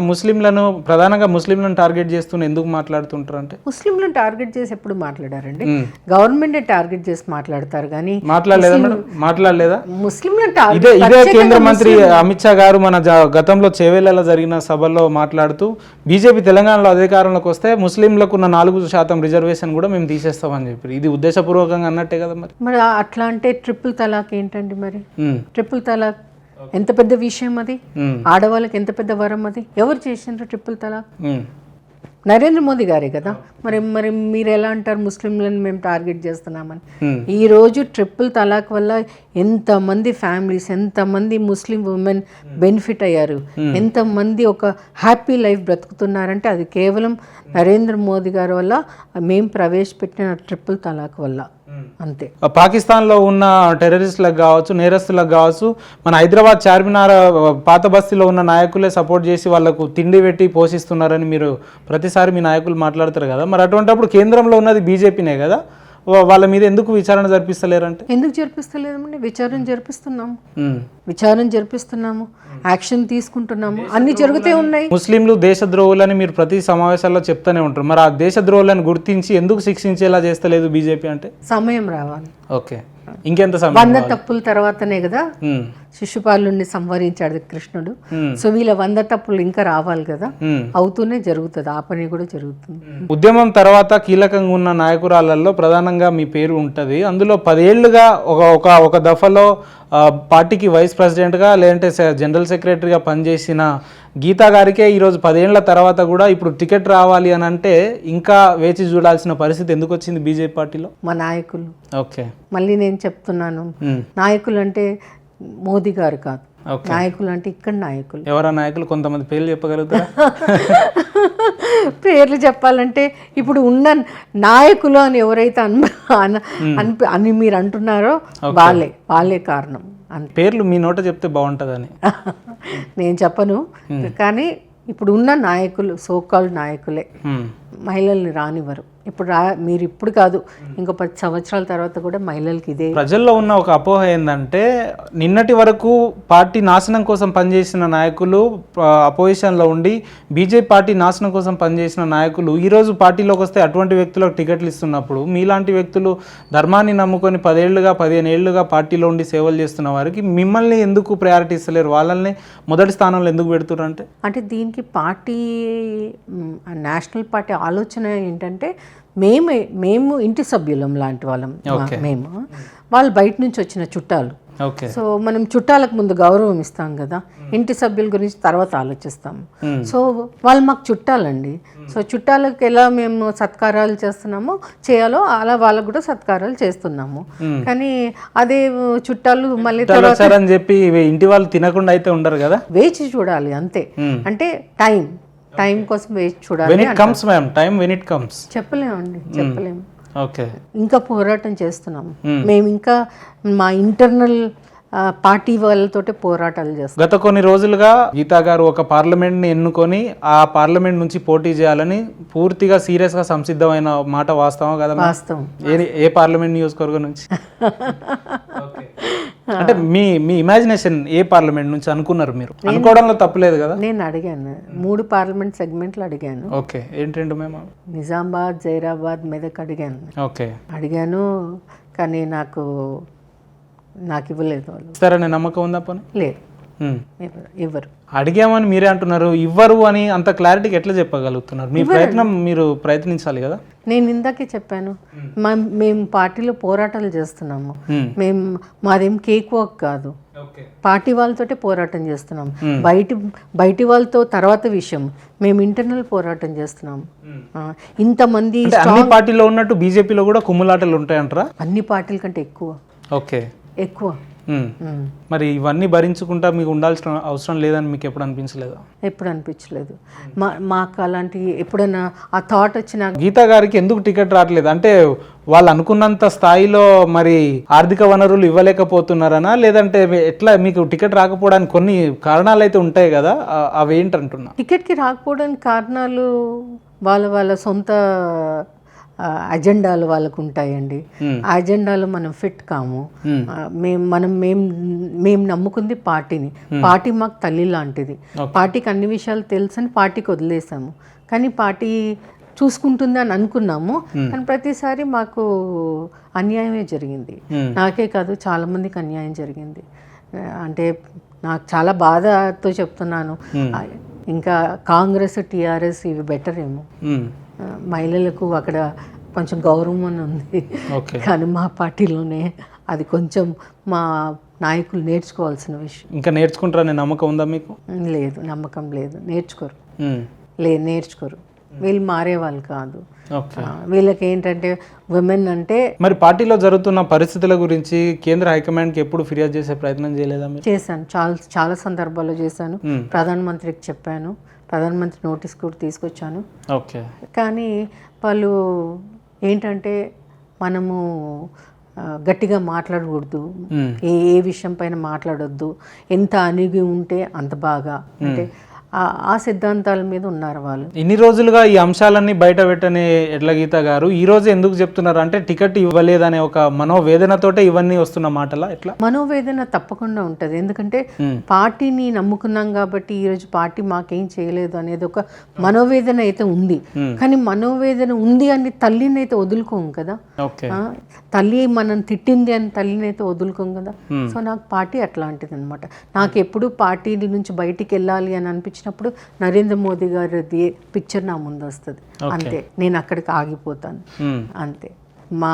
ప్రధానంగా ముస్లింలను టార్గెట్ చేస్తూ ఎందుకు మాట్లాడుతుంటారు? అంటే
ముస్లింలను టార్గెట్ చేసి ఎప్పుడు మాట్లాడారండి? గవర్నమెంట్ టార్గెట్ చేసి మాట్లాడతారు కానీ
మాట్లాడలేదా?
ముస్లింలను
ఇదే కేంద్ర మంత్రి అమిత్ షా గారు మన గతంలో చేవేళ్లలో జరిగిన సభల్లో మాట్లాడుతూ బీజేపీ తెలంగాణలో అధికారంలోకి వస్తే ముస్లింలకు ఉన్న 4% రిజర్వేషన్ కూడా మేము తీసేస్తామని చెప్పి, ఇది ఉద్దేశపూర్వకంగా అన్నట్టే కదా.
మరి అట్లా అంటే ట్రిపుల్ తలాక్ ఏంటండి? మరి ట్రిపుల్ తలాక్ ఎంత పెద్ద విషయం అది, ఆడవాళ్ళకి ఎంత పెద్ద వరం అది. ఎవరు చేసిండ్రు ట్రిపుల్ తలాక్? నరేంద్ర మోదీ గారే కదా. మరి మరి మీరు ఎలా అంటారు ముస్లింలను మేము టార్గెట్ చేస్తున్నామని? ఈరోజు ట్రిపుల్ తలాక్ వల్ల ఎంతమంది ఫ్యామిలీస్, ఎంతమంది ముస్లిం ఉమెన్ బెనిఫిట్ అయ్యారు, ఎంతమంది ఒక హ్యాపీ లైఫ్ బ్రతుకుతున్నారంటే అది కేవలం నరేంద్ర మోదీ గారి వల్ల, మేము ప్రవేశపెట్టిన ట్రిపుల్ తలాక్ వల్ల అంతే.
పాకిస్తాన్లో ఉన్న టెర్రరిస్టులకు కావచ్చు, నేరస్తులకు కావచ్చు, మన హైదరాబాద్ చార్మినార్ పాత బస్తీలో ఉన్న నాయకులే సపోర్ట్ చేసి వాళ్ళకు తిండి పెట్టి పోషిస్తున్నారని మీరు ప్రతిసారి మీ నాయకులు మాట్లాడతారు కదా. మరి అటువంటిప్పుడు కేంద్రంలో ఉన్నది బీజేపీనే కదా, వాళ్ళ మీద ఎందుకు విచారణ జరిపిస్తలేరంటే?
ఎందుకు జరిపిస్తలేదండి? విచారణ జరిపిస్తున్నాము, యాక్షన్ తీసుకుంటున్నాము, అన్ని జరుగుతూ ఉన్నాయి.
ముస్లింలు దేశద్రోహులని మీరు ప్రతి సమావేశాల్లో చెప్తూనే ఉంటారు. మరి ఆ దేశద్రోహులను గుర్తించి ఎందుకు శిక్షించేలా చేస్తలేదు బీజేపీ అంటే?
సమయం రావాలి.
ఓకే, ఇంకెంత సమయం?
100 తప్పుల తర్వాతనే కదా శిశుపాలుని సంహరించాడు కృష్ణుడు. సో వీళ్ళ 100 తప్పులు ఇంకా రావాలి కదా, అవుతూనే జరుగుతుంది, ఆ పని కూడా జరుగుతుంది.
ఉద్యమం తర్వాత కీలకంగా ఉన్న నాయకురాలలో ప్రధానంగా మీ పేరు ఉంటుంది. అందులో 10 ఏళ్లుగా ఒక దఫలో పార్టీకి వైస్ ప్రెసిడెంట్గా లేదంటే జనరల్ సెక్రటరీగా పనిచేసిన గీతా గారికే ఈరోజు 10 ఏళ్ల తర్వాత కూడా ఇప్పుడు టికెట్ రావాలి అని అంటే ఇంకా వేచి చూడాల్సిన పరిస్థితి ఎందుకు వచ్చింది బీజేపీ పార్టీలో?
మా నాయకులు.
ఓకే,
మళ్ళీ నేను చెప్తున్నాను, నాయకులు అంటే మోదీ గారు కాదు, నాయకులు అంటే ఇక్కడ నాయకులు.
ఎవరా నాయకులు? కొంతమంది పేర్లు చెప్పగలుగుతారా?
పేర్లు చెప్పాలంటే ఇప్పుడు ఉన్న నాయకులు అని ఎవరైతే అని మీరు అంటున్నారో వాళ్ళే కారణం.
పేర్లు మీ నోట చెప్తే బాగుంటుందని
నేను చెప్పను, కానీ ఇప్పుడు ఉన్న నాయకులు సోకాల్డ్ నాయకులే మహిళల్ని రానివ్వరు. మీరు ఇప్పుడు కాదు, ఇంకో 10 సంవత్సరాల తర్వాత కూడా మహిళలకి ఇదే.
ప్రజల్లో ఉన్న ఒక అపోహ ఏంటంటే నిన్నటి వరకు పార్టీ నాశనం కోసం పనిచేసిన నాయకులు అపోజిషన్లో ఉండి బీజేపీ పార్టీ నాశనం కోసం పనిచేసిన నాయకులు ఈరోజు పార్టీలోకి వస్తే అటువంటి వ్యక్తులకు టికెట్లు ఇస్తున్నప్పుడు మీలాంటి వ్యక్తులు ధర్మాన్ని నమ్ముకొని 10 ఏళ్లుగా 15 ఏళ్లుగా పార్టీలో ఉండి సేవలు చేస్తున్న వారికి మిమ్మల్ని ఎందుకు ప్రయారిటీ ఇస్తలేరు? వాళ్ళని మొదటి స్థానంలో ఎందుకు పెడుతున్నారు
అంటే దీనికి పార్టీ, నేషనల్ పార్టీ ఆలోచన ఏంటంటే మేము ఇంటి సభ్యులం లాంటి వాళ్ళం. మేము వాళ్ళు బయట నుంచి వచ్చిన చుట్టాలు. సో మనం చుట్టాలకు ముందు గౌరవం ఇస్తాం కదా, ఇంటి సభ్యుల గురించి తర్వాత ఆలోచిస్తాము. సో వాళ్ళు మాకు చుట్టాలండి. సో చుట్టాలకు ఎలా మేము సత్కారాలు చేయాలో అలా వాళ్ళకు కూడా సత్కారాలు చేస్తున్నాము. కానీ అదే చుట్టాలు మళ్ళీ
తర్వాత అని చెప్పి ఇంటి వాళ్ళు తినకుండా అయితే ఉండరు కదా,
వేచి చూడాలి అంతే. అంటే టైం కోసం వేచి చూడాలి. చెప్పలేము. ఇంకా పోరాటం చేస్తున్నాము మేము, ఇంకా మా ఇంటర్నల్ పార్టీ వాళ్ళతోటి పోరాటాలు చేస్తాం.
గత కొన్ని రోజులుగా గీతా గారు ఒక పార్లమెంట్ని ఎన్నుకొని ఆ పార్లమెంట్ నుంచి పోటీ చేయాలని పూర్తిగా సీరియస్గా సంసిద్ధమైన మాట వాస్తవం కదా?
వాస్తవం.
ఏ పార్లమెంట్ నియోజకవర్గం నుంచి? అంటే మీ ఇమాజినేషన్ ఏ పార్లమెంట్ నుంచి అనుకున్నారు మీరు? అనుకోవడంలో తప్పలేదు కదా.
నేను అడిగాను 3 పార్లమెంట్ సెగ్మెంట్లు అడిగాను.
ఓకే, ఏంటంటే మేము
నిజామాబాద్, జైరాబాద్, మెదక్ అడిగాను. కానీ నాకు ఇవ్వలేదు వాళ్ళు.
సరే, నమ్మకం ఉందా? పని
లేదు, ఇవ్వరు.
అడిగామని మీరే అంటున్నారు, ఇవ్వరు అని అంత క్లారిటీకి ఎట్లా చెప్పగలుగుతున్నారు? మీ ప్రయత్నం మీరు ప్రయత్నించాలి కదా.
నేను ఇందాకే చెప్పాను, మేము పార్టీలో పోరాటాలు చేస్తున్నాము. మాదేం కేక్ వాక్ కాదు, పార్టీ వాళ్ళతోటే పోరాటం చేస్తున్నాం. బయటి వాళ్ళతో తర్వాత విషయం, మేము ఇంటర్నల్ పోరాటం చేస్తున్నాం. ఇంతమంది
అన్ని పార్టీలో ఉన్నట్టు బీజేపీలో కూడా కుమ్ములాటలు ఉంటాయంటారా?
అన్ని పార్టీల కంటే ఎక్కువ.
మరి ఇవన్నీ భరించుకుంటా మీకు ఉండాల్సిన అవసరం లేదని మీకు ఎప్పుడు అనిపించలేదా?
ఎప్పుడు అనిపించలేదు మాకు అలాంటి. ఎప్పుడైనా ఆ థాట్ వచ్చిన
గీతా గారికి ఎందుకు టికెట్ రావట్లేదు అంటే వాళ్ళు అనుకున్నంత స్థాయిలో మరి ఆర్థిక వనరులు ఇవ్వలేకపోతున్నారనా, లేదంటే ఎట్లా మీకు టికెట్ రాకపోవడానికి కొన్ని కారణాలు అయితే ఉంటాయి కదా, అవి ఏంటంటున్నా?
టికెట్కి రాకపోవడానికి కారణాలు వాళ్ళ సొంత అజెండాలు వాళ్ళకు ఉంటాయండి. ఆ అజెండాలు మనం ఫిట్ కాము. మేము నమ్ముకుంది పార్టీని. పార్టీ మాకు తల్లి లాంటిది. పార్టీకి అన్ని విషయాలు తెలుసని పార్టీకి వదిలేసాము. కానీ పార్టీ చూసుకుంటుంది అని అనుకున్నాము. కానీ ప్రతిసారి మాకు అన్యాయమే జరిగింది. నాకే కాదు, చాలా మందికి అన్యాయం జరిగింది. అంటే నాకు చాలా బాధతో చెప్తున్నాను. ఇంకా కాంగ్రెస్, టీఆర్ఎస్ ఇవి బెటర్ ఏమో. మహిళలకు అక్కడ కొంచెం గౌరవం అని ఉంది. కానీ మా పార్టీలోనే అది కొంచెం నాయకులు నేర్చుకోవాల్సిన విషయం.
ఇంకా నేర్చుకుంటారనే నమ్మకం ఉందా మీకు?
లేదు, నమ్మకం లేదు. నేర్చుకోరు,
ఉమ్.
నేర్చుకోరు. వీళ్ళు మారేవాళ్ళు కాదు.
ఓకే.
వీళ్ళకి ఏంటంటే విమెన్ అంటే
మరి పార్టీలో జరుగుతున్న పరిస్థితుల గురించి కేంద్ర హైకమాండ్కి ఎప్పుడు ఫిర్యాదు చేసే ప్రయత్నం చేయలేదా మీరు?
చేశాను, చాలా సందర్భాల్లో చేశాను. ప్రధానమంత్రికి చెప్పాను, ప్రధానమంత్రి నోటీస్ కూడా తీసుకొచ్చాను.
ఓకే.
కానీ వాళ్ళు ఏంటంటే మనము గట్టిగా మాట్లాడకూడదు, ఏ విషయం పైన మాట్లాడొద్దు, ఎంత అణిగి ఉంటే అంత బాగా, అంటే ఆ సిద్ధాంతాల మీద ఉన్నారు వాళ్ళు.
ఇన్ని రోజులుగా ఈ అంశాలన్నీ బయట పెట్టని ఎడ్ల గీత గారు ఈ రోజు ఎందుకు చెప్తున్నారు అంటే టికెట్ ఇవ్వలేదనే ఒక మనోవేదనతోటే ఇవన్నీ వస్తున్న మాటలా? ఎట్లా?
మనోవేదన తప్పకుండా ఉంటుంది. ఎందుకంటే పార్టీని నమ్ముకున్నాం కాబట్టి ఈరోజు పార్టీ మాకేం చేయలేదు అనేది ఒక మనోవేదన అయితే ఉంది. కానీ మనోవేదన ఉంది అని తల్లిని అయితే వదులుకోం కదా. తల్లి మనం తిట్టింది అని తల్లిని అయితే వదులుకోం కదా. సో నాకు పార్టీ అట్లాంటిది అనమాట. నాకు ఎప్పుడు పార్టీ నుంచి బయటికి వెళ్ళాలి అని అనిపించినప్పుడు నరేంద్ర మోదీ గారిది పిక్చర్ నా ముందు వస్తుంది, అంతే. నేను అక్కడికి ఆగిపోతాను, అంతే. మా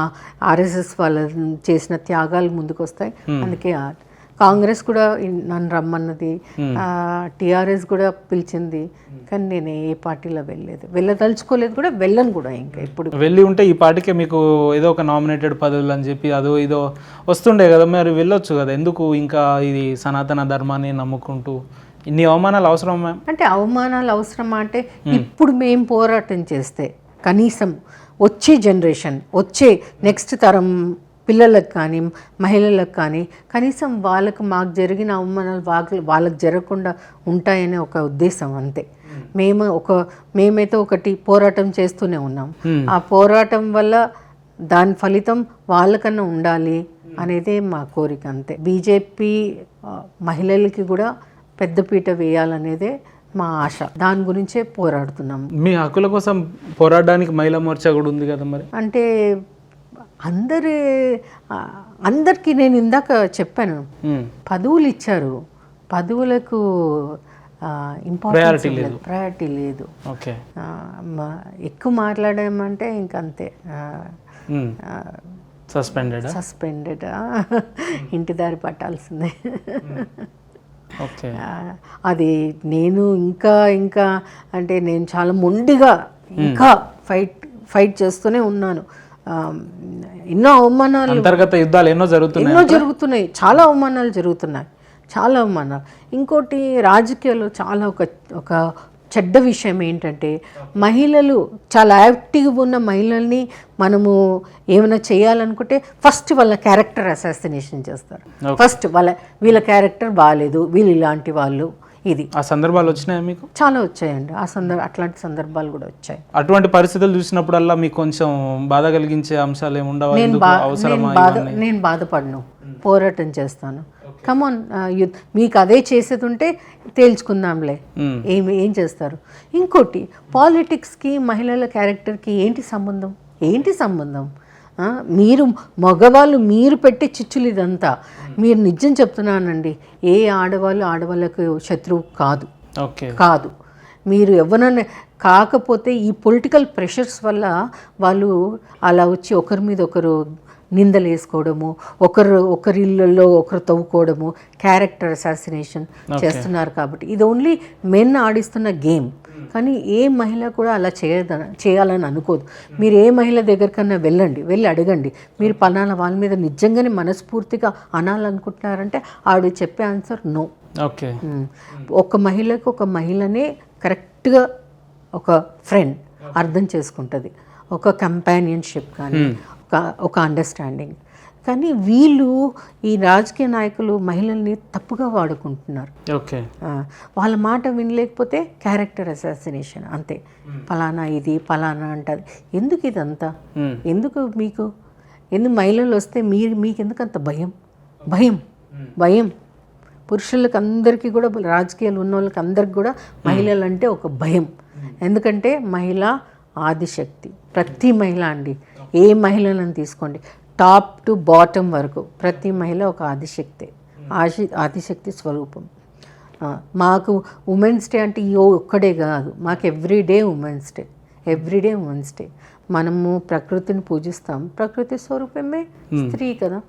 ఆర్ఎస్ఎస్ వాళ్ళ చేసిన త్యాగాలు ముందుకు వస్తాయి. అందుకే కాంగ్రెస్ కూడా నన్ను రమ్మన్నది, టిఆర్ఎస్ కూడా పిలిచింది, కానీ నేను ఏ పార్టీలో వెళ్ళదలుచుకోలేదు కూడా, వెళ్ళను కూడా. ఇంకా ఇప్పుడు
వెళ్ళి ఉంటే ఈ పార్టీకే మీకు ఏదో ఒక నామినేటెడ్ పదవులు అని చెప్పి అదో ఇదో వస్తుండే కదా, మరి వెళ్ళొచ్చు కదా. ఎందుకు ఇంకా ఇది సనాతన ధర్మాన్ని నమ్ముకుంటూ ఇన్ని అవమానాలు అవసరం?
అంటే అవమానాలు అవసరమా అంటే ఇప్పుడు మేము పోరాటం చేస్తే కనీసం వచ్చే జనరేషన్, వచ్చే నెక్స్ట్ తరం పిల్లలకు కానీ మహిళలకు కానీ కనీసం వాళ్ళకు మాకు జరిగిన అవమానాలు వాళ్ళకి జరగకుండా ఉంటాయనే ఒక ఉద్దేశం, అంతే. మేమైతే ఒకటి పోరాటం చేస్తూనే ఉన్నాం. ఆ పోరాటం వల్ల దాని ఫలితం వాళ్ళకన్నా ఉండాలి అనేదే మా కోరిక, అంతే. బీజేపీ మహిళలకి కూడా పెద్దపీట వేయాలనేదే మా ఆశ. దాని గురించే పోరాడుతున్నాం.
మీ హక్కుల కోసం పోరాడడానికి మహిళా మోర్చా కూడా ఉంది కదా మరి.
అంటే అందరికీ నేను ఇందాక చెప్పాను, పదవులు ఇచ్చారు, పదవులకు ఇంపార్టెన్స్ లేదు, ప్రయారిటీ లేదు. ఎక్కువ మాట్లాడామంటే ఇంకంతే, సస్పెండెడ్, ఇంటి దారి పట్టాల్సిందే. అది నేను ఇంకా అంటే నేను చాలా మొండిగా ఇంకా ఫైట్ చేస్తూనే ఉన్నాను. ఎన్నో అవమానాలు,
అంతర్గత యుద్ధాలు ఎన్నో జరుగుతున్నాయి,
చాలా అవమానాలు జరుగుతున్నాయి, చాలా అవమానాలు. ఇంకోటి రాజకీయాల్లో చాలా ఒక చెడ్డ విషయం ఏంటంటే మహిళలు, చాలా యాక్టివ్గా ఉన్న మహిళల్ని మనము ఏమైనా చేయాలనుకుంటే ఫస్ట్ వాళ్ళ క్యారెక్టర్ అసాసినేషన్ చేస్తారు. ఫస్ట్ వీళ్ళ క్యారెక్టర్ బాగాలేదు, వీళ్ళు ఇలాంటి వాళ్ళు, ఇది.
ఆ సందర్భాలు వచ్చినాయి మీకు?
చాలా వచ్చాయండి. అట్లాంటి సందర్భాలు కూడా వచ్చాయి.
అటువంటి పరిస్థితులు చూసినప్పుడల్లా మీకు కొంచెం బాధ కలిగించే అంశాలు ఏముండవు?
నేను బాధపడను, పోరాటం చేస్తాను. కమాన్, మీకు అదే చేసేది ఉంటే తేల్చుకుందాంలే, ఏం చేస్తారు. ఇంకోటి, పాలిటిక్స్కి మహిళల క్యారెక్టర్కి ఏంటి సంబంధం? మీరు మగవాళ్ళు మీరు పెట్టే చిచ్చులు ఇదంతా. మీరు నిజం చెప్తున్నానండి, ఏ ఆడవాళ్ళకు శత్రువు కాదు. మీరు ఎవరైనా కాకపోతే ఈ పొలిటికల్ ప్రెషర్స్ వల్ల వాళ్ళు అలా వచ్చి ఒకరి మీద ఒకరు నిందలు వేసుకోవడము, ఒకరి ఇళ్ళల్లో ఒకరు తవ్వుకోవడము, క్యారెక్టర్ అసాసినేషన్ చేస్తున్నారు. కాబట్టి ఇది ఓన్లీ మెన్ ఆడిస్తున్న గేమ్. కానీ ఏ మహిళ కూడా అలా చేయాలని అనుకోదు. మీరు ఏ మహిళ దగ్గరికన్నా వెళ్ళి అడగండి, మీరు పలానా వాళ్ళ మీద నిజంగానే మనస్ఫూర్తిగా అనాలనుకుంటున్నారంటే ఆవిడ చెప్పే ఆన్సర్ నో. ఒక మహిళనే కరెక్ట్గా ఒక ఫ్రెండ్ అర్థం చేసుకుంటుంది, ఒక కంపానియన్షిప్ కానీ ఒక అండర్స్టాండింగ్. కానీ వీళ్ళు, ఈ రాజకీయ నాయకులు మహిళల్ని తప్పుగా వాడుకుంటున్నారు. వాళ్ళ మాట వినలేకపోతే క్యారెక్టర్ అసాసినేషన్, అంతే. పలానా అంటారు. ఎందుకు ఇదంతా? ఎందుకు మహిళలు వస్తే మీకు ఎందుకు అంత భయం? పురుషులకు అందరికీ కూడా, రాజకీయాలు ఉన్న వాళ్ళకి అందరికి కూడా మహిళలు అంటే ఒక భయం. ఎందుకంటే మహిళ ఆదిశక్తి. ప్రతి మహిళ అండి, ఏ మహిళలను తీసుకోండి, టాప్ టు బాటమ్ వరకు ప్రతి మహిళ ఒక ఆదిశక్తి స్వరూపం. మాకు ఉమెన్స్ డే అంటే ఒక్కడే కాదు, మాకు ఎవ్రీడే ఉమెన్స్ డే. మనము ప్రకృతిని పూజిస్తాం, ప్రకృతి స్వరూపమే స్త్రీ కదా.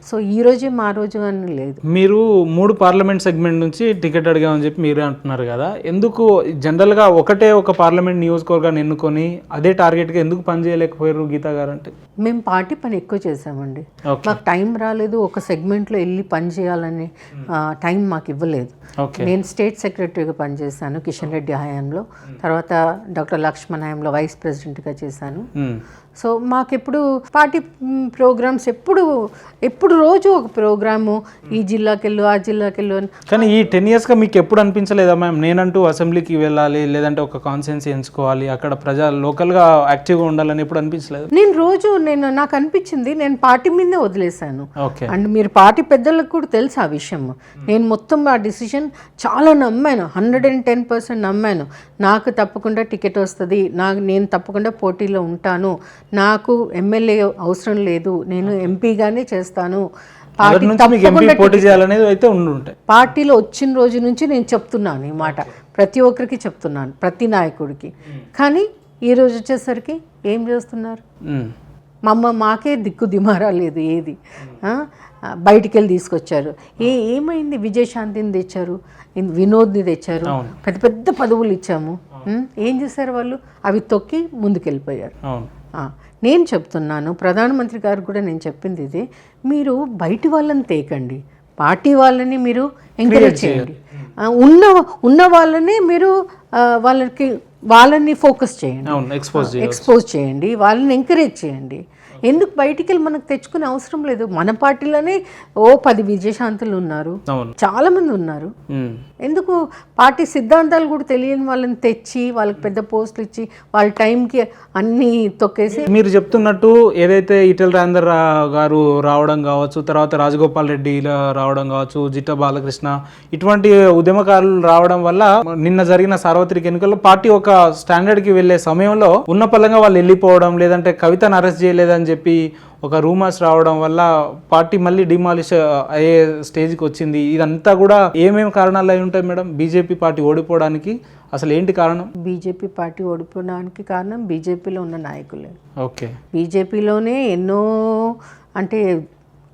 సో ఈ రోజే మా రోజు అని లేదు.
మీరు 3 పార్లమెంట్ సెగ్మెంట్ నుంచి టికెట్ అడిగామని చెప్పి మీరే అంటున్నారు కదా, ఎందుకు జనరల్గా ఒక పార్లమెంట్ నియోజకవర్గాన్ని ఎన్నుకొని అదే టార్గెట్గా ఎందుకు పనిచేయలేకపోయారు గీతా గారు అంటే?
మేము పార్టీ పని ఎక్కువ చేసామండి, మాకు టైం రాలేదు. ఒక సెగ్మెంట్లో వెళ్ళి పని చేయాలని టైం మాకు ఇవ్వలేదు. నేను స్టేట్ సెక్రటరీగా పనిచేశాను కిషన్ రెడ్డి హయాంలో, తర్వాత డాక్టర్ లక్ష్మణ్ హయాంలో వైస్ ప్రెసిడెంట్గా చేశాను. సో మాకెప్పుడు పార్టీ ప్రోగ్రామ్స్ ఎప్పుడు రోజు ఒక ప్రోగ్రాము, ఈ జిల్లాకి వెళ్ళు ఆ జిల్లాకి వెళ్ళు అని.
కానీ ఈ 10 yearsగా మీకు ఎప్పుడు అనిపించలేదా మ్యామ్, నేనంటూ అసెంబ్లీకి వెళ్ళాలి లేదంటే ఒక కాన్స్టిట్యున్సీ ఎంచుకోవాలి, అక్కడ ప్రజలు లోకల్గా యాక్టివ్గా ఉండాలని ఎప్పుడు అనిపించలేదు?
నాకు అనిపించింది, నేను పార్టీ మీదే వదిలేశాను.
ఓకే.
అండ్ మీరు పార్టీ పెద్దలకు కూడా తెలుసు ఆ విషయం. నేను మొత్తం ఆ డిసిషన్ చాలా నమ్మాను, 110% నమ్మాను. నాకు తప్పకుండా టికెట్ వస్తుంది, నేను తప్పకుండా పోటీలో ఉంటాను, నాకు ఎమ్మెల్యే అవసరం లేదు, నేను ఎంపీగానే చేస్తాను, పార్టీలో వచ్చిన రోజు నుంచి నేను చెప్తున్నాను ఈ మాట, ప్రతి ఒక్కరికి చెప్తున్నాను, ప్రతి నాయకుడికి. కానీ ఈ రోజు వచ్చేసరికి ఏం చేస్తున్నారు, మాకే దిక్కు దిమారా లేదు. ఏది బయటికి వెళ్ళి తీసుకొచ్చారు, ఏమైంది, విజయశాంతిని తెచ్చారు, వినోద్ని తెచ్చారు, పెద్ద పెద్ద పదవులు ఇచ్చాము, ఏం చేశారు వాళ్ళు, అవి తొక్కి ముందుకెళ్ళిపోయారు. నేను చెప్తున్నాను, ప్రధానమంత్రి గారు కూడా నేను చెప్పింది ఇది, మీరు బయటి వాళ్ళని తేకండి, పార్టీ వాళ్ళని మీరు ఎంకరేజ్ చేయండి, ఉన్న వాళ్ళని మీరు వాళ్ళని ఫోకస్ చేయండి, ఎక్స్పోజ్ చేయండి, వాళ్ళని ఎంకరేజ్ చేయండి. ఎందుకు బయటికి వెళ్ళి మనకు తెచ్చుకునే అవసరం లేదు. మన పార్టీలోనే 10 విజయశాంతులు ఉన్నారు, చాలా మంది ఉన్నారు. ఎందుకు పార్టీ సిద్ధాంతాలు కూడా తెలియని వాళ్ళని తెచ్చి వాళ్ళకి పెద్ద పోస్టులు ఇచ్చి వాళ్ళ టైంకి అన్ని తొక్కేసి?
మీరు చెప్తున్నట్టు ఏదైతే ఈటెల రాజేందర్ గారు రావడం కావచ్చు, తర్వాత రాజగోపాల్ రెడ్డి రావడం కావచ్చు, జిట్టా బాలకృష్ణ, ఇటువంటి ఉద్యమకారులు రావడం వల్ల నిన్న జరిగిన సార్వత్రిక ఎన్నికల్లో పార్టీ ఒక స్టాండర్డ్కి వెళ్ళే సమయంలో ఉన్న పలంగా వాళ్ళు వెళ్ళిపోవడం, లేదంటే కవితను అరెస్ట్ చేయలేదని చెప్పి ఒక రూమర్స్ రావడం వల్ల పార్టీ మళ్ళీ డిమాలిష్ అయ్యే స్టేజ్కి వచ్చింది. ఇదంతా కూడా ఏమేమి కారణాలు అయి ఉంటాయి మేడం బీజేపీ పార్టీ ఓడిపోవడానికి? అసలు ఏంటి కారణం?
బీజేపీ పార్టీ ఓడిపోవడానికి కారణం బీజేపీలో ఉన్న నాయకులే.
ఓకే.
బీజేపీలోనే ఎన్నో అంటే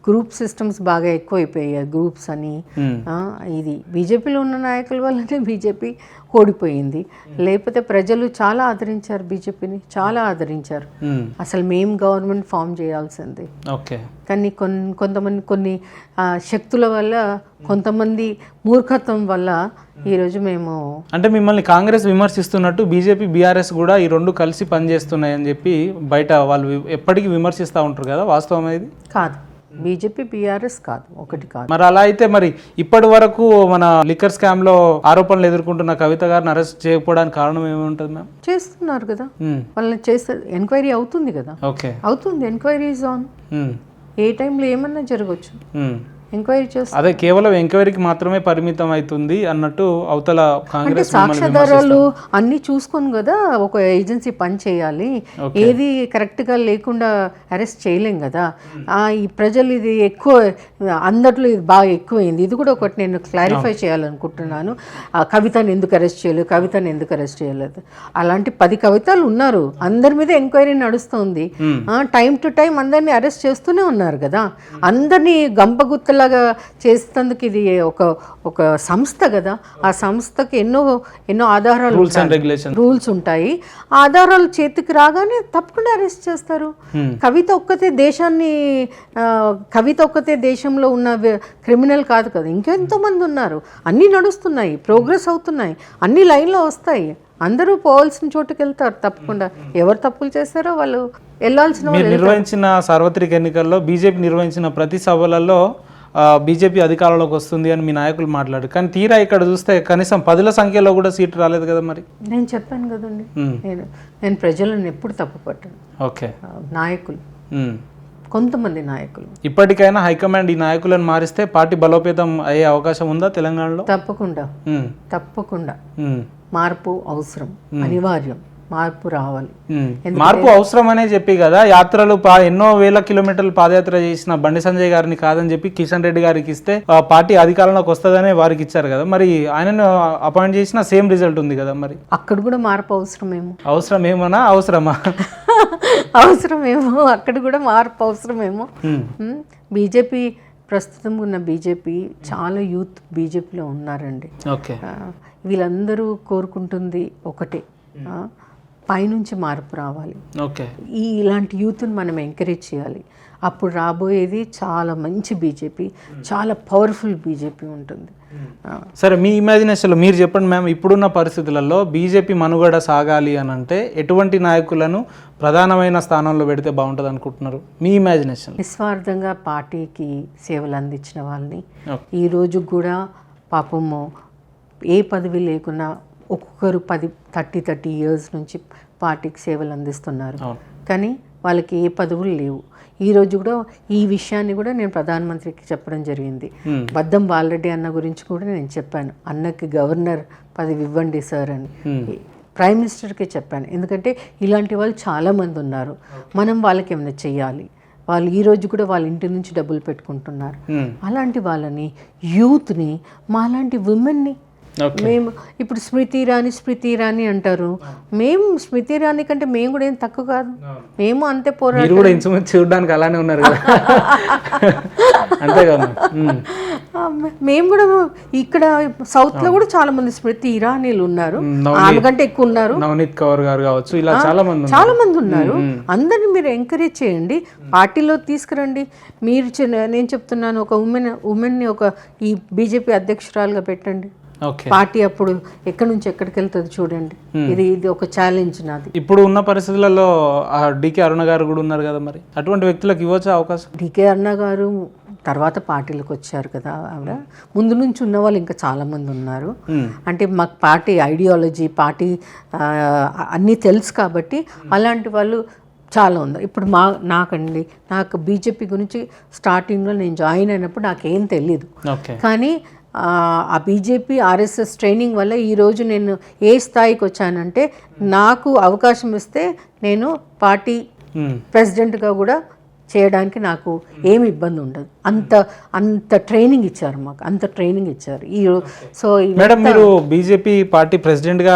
గ్రూప్ సిస్టమ్స్ బాగా ఎక్కువైపోయాయి, గ్రూప్స్ అని. ఇది బీజేపీలో ఉన్న నాయకుల వల్లనే బీజేపీ ఓడిపోయింది. లేకపోతే ప్రజలు చాలా ఆదరించారు బీజేపీని, చాలా ఆదరించారు. అసలు మేము గవర్నమెంట్ ఫామ్ చేయాల్సింది.
ఓకే.
కానీ కొన్ని శక్తుల వల్ల, కొంతమంది మూర్ఖత్వం వల్ల ఈరోజు మేము,
అంటే మిమ్మల్ని కాంగ్రెస్ విమర్శిస్తున్నట్టు బీజేపీ బీఆర్ఎస్ కూడా ఈ రెండు కలిసి పనిచేస్తున్నాయని చెప్పి బయట వాళ్ళు ఎప్పటికీ విమర్శిస్తూ ఉంటారు కదా, వాస్తవం ఇది
కాదు. బీజేపీ బీఆర్ఎస్ కాదు, ఒకటి కాదు.
మరి అలా అయితే మరి ఇప్పటి వరకు మన లిక్కర్ స్కామ్ లో ఆరోపణలు ఎదుర్కొంటున్న కవిత గారిని అరెస్ట్ చేయకపోవడానికి కారణం ఏముంటుంది మ్యామ్?
చేస్తున్నారు కదా, వాళ్ళని చేస్తారు, ఎంక్వైరీ అవుతుంది కదా.
ఓకే,
అవుతుంది, ఎంక్వైరీ ఇస్ ఆన్. ఏ టైంలో ఏమన్నా జరగచ్చు, ఎంక్వైరీ చేస్తారు.
అదే కేవలం ఎంక్వైరీకి మాత్రమే పరిమితం అవుతుంది అన్నట్టు అవతల కాంగ్రెస్
సాక్ష్యాధారాలు అన్ని చూసుకొని కదా ఒక ఏజెన్సీ పని చేయాలి. ఏది కరెక్ట్ గా లేకుండా అరెస్ట్ చేయలేం కదా. ఈ ప్రజలు ఇది ఎక్కువ, అందట్లో ఇది బాగా ఎక్కువైంది. ఇది కూడా ఒకటి నేను క్లారిఫై చేయాలనుకుంటున్నాను. కవితను ఎందుకు అరెస్ట్ చేయలేదు, అలాంటి 10 కవితలు ఉన్నారు, అందరి మీద ఎంక్వైరీ నడుస్తుంది. టైం టు టైం అందరినీ అరెస్ట్ చేస్తూనే ఉన్నారు కదా. అందరినీ గంపగుత్తలాగా చేసేందుకు ఇది ఒక సంస్థ కదా. ఆ సంస్థకి ఎన్నో ఆధారాలు, రూల్స్ ఉంటాయి. ఆధారాలు చేతికి రాగానే తప్పకుండా అరెస్ట్ చేస్తారు. కవిత ఒక్కతే దేశంలో ఉన్న క్రిమినల్ కాదు కదా, ఇంకెంతో మంది ఉన్నారు. అన్నీ నడుస్తున్నాయి, ప్రోగ్రెస్ అవుతున్నాయి, అన్ని లైన్లో వస్తాయి. అందరూ పోవాల్సిన చోటుకి వెళ్తారు తప్పకుండా. ఎవరు తప్పులు చేస్తారో వాళ్ళు వెళ్ళాల్సిన.
మీరు నిర్వహించిన సార్వత్రిక ఎన్నికల్లో బీజేపీ నిర్వహించిన ప్రతి సభలలో బీజేపీ అధికారంలోకి వస్తుంది అని మీ నాయకులు మాట్లాడారు, కానీ తీరా ఇక్కడ చూస్తే కనీసం 10ల సంఖ్యలో కూడా సీట్లు రాలేదు కదా. మరి
నేను చెప్పాను కదండి, నేను ప్రజలను ఎప్పుడు తప్పు పట్టాను.
ఓకే.
నాయకులు, కొంతమంది నాయకులు,
ఇప్పటికైనా హైకమాండ్ ఈ నాయకులను మారిస్తే పార్టీ బలోపేతం అయ్యే అవకాశం ఉందా తెలంగాణలో?
తప్పకుండా మార్పు అవసరం, అనివార్యం. మార్పు రావాలి.
మార్పు అవసరం అనే చెప్పి కదా యాత్రలు ఎన్నో వేల కిలోమీటర్లు పాదయాత్ర చేసిన బండి సంజయ్ గారిని కాదని చెప్పి కిషన్ రెడ్డి గారికి ఇస్తే పార్టీ అధికారంలోకి వస్తుందనే వారికి ఇచ్చారు కదా. మరి ఆయనను అపాయింట్ చేసిన సేమ్ రిజల్ట్ ఉంది కదా. మరి
అక్కడ కూడా మార్పు అవసరమా?
అవసరమా?
అవసరమేమో, అక్కడ కూడా మార్పు అవసరమేమో. బీజేపీ ప్రస్తుతం ఉన్న బీజేపీ చాలా యూత్ బీజేపీలో ఉన్నారండి.
ఓకే.
వీళ్ళందరూ కోరుకుంటుంది ఒకటే, పైనుంచి మార్పు రావాలి.
ఓకే.
ఇలాంటి యూత్ని మనం ఎంకరేజ్ చేయాలి. అప్పుడు రాబోయేది చాలా మంచి బీజేపీ, చాలా పవర్ఫుల్ బీజేపీ ఉంటుంది.
సరే, మీ ఇమాజినేషన్లో మీరు చెప్పండి మ్యామ్, ఇప్పుడున్న పరిస్థితులలో బీజేపీ మనుగడ సాగాలి అని అంటే ఎటువంటి నాయకులను ప్రధానమైన స్థానంలో పెడితే బాగుంటుంది అనుకుంటున్నారు మీ ఇమాజినేషన్?
నిస్వార్థంగా పార్టీకి సేవలు అందించిన వాళ్ళని, ఈ రోజు కూడా పాపము ఏ పదవి లేకున్నా ఒక్కొక్కరు 30 years నుంచి పార్టీకి సేవలు అందిస్తున్నారు. కానీ వాళ్ళకి ఏ పదవులు లేవు. ఈ రోజు కూడా ఈ విషయాన్ని కూడా నేను ప్రధానమంత్రికి చెప్పడం జరిగింది. బద్దం బాలరెడ్డి అన్న గురించి కూడా నేను చెప్పాను, అన్నకి గవర్నర్ పదవి ఇవ్వండి సార్ అని ప్రైమ్ మినిస్టర్కే చెప్పాను. ఎందుకంటే ఇలాంటి వాళ్ళు చాలామంది ఉన్నారు, మనం వాళ్ళకి ఏమైనా చెయ్యాలి. వాళ్ళు ఈ రోజు కూడా వాళ్ళ ఇంటి నుంచి డబ్బులు పెట్టుకుంటున్నారు. అలాంటి వాళ్ళని, యూత్ని, మాలాంటి ఉమెన్ని, మేము ఇప్పుడు స్మృతి ఇరానీ అంటారు. మేము స్మృతి ఇరానీ కంటే మేము కూడా ఏం తక్కువ కాదు, మేము అంతే పోరాడు
కూడా ఇన్స్ట్రుమెంట్ చూడడానికి అలానే ఉన్నారు కదా. అంతే కదా.
మేము కూడా ఇక్కడ సౌత్ లో కూడా చాలా మంది స్మృతి ఇరానీలు ఉన్నారు, ఆమె కంటే ఎక్కువ ఉన్నారు.
నవనీత్ కౌర్ గారు కావచ్చు, ఇలా చాలా మంది ఉన్నారు.
అందరిని మీరు ఎంకరేజ్ చేయండి, పార్టీలో తీసుకురండి. మీరు నేను చెప్తున్నాను, ఒక ఉమెన్ని ఈ బీజేపీ అధ్యక్షురాలుగా పెట్టండి. పార్టీ అప్పుడు ఎక్కడి నుంచి ఎక్కడికి వెళ్తుంది చూడండి. ఇది ఒక ఛాలెంజ్ నాది.
ఇప్పుడు ఉన్న పరిస్థితులలో డికే అరుణ గారు కూడా ఉన్నారు కదా, మరి అటువంటి వ్యక్తులకు ఇవ్వచ్చు అవకాశం?
డికే అరుణ గారు తర్వాత పార్టీలకు వచ్చారు కదా, ఆవిడ ముందు నుంచి ఉన్న వాళ్ళు ఇంకా చాలా మంది ఉన్నారు. అంటే మాకు పార్టీ ఐడియాలజీ, పార్టీ అన్నీ తెలుసు కాబట్టి అలాంటి వాళ్ళు చాలా ఉంది. ఇప్పుడు నాకు బీజేపీ గురించి స్టార్టింగ్లో నేను జాయిన్ అయినప్పుడు నాకేం తెలీదు. కానీ ఆ బీజేపీ ఆర్ఎస్ఎస్ ట్రైనింగ్ వల్ల ఈరోజు నేను ఏ స్థాయికి వచ్చానంటే, నాకు అవకాశం ఇస్తే నేను పార్టీ ప్రెసిడెంట్గా కూడా చేయడానికి నాకు ఏమి ఇబ్బంది ఉండదు. అంత ట్రైనింగ్ ఇచ్చారు మాకు, అంత ట్రైనింగ్ ఇచ్చారు. సో
మేడం, మీరు బీజేపీ పార్టీ ప్రెసిడెంట్గా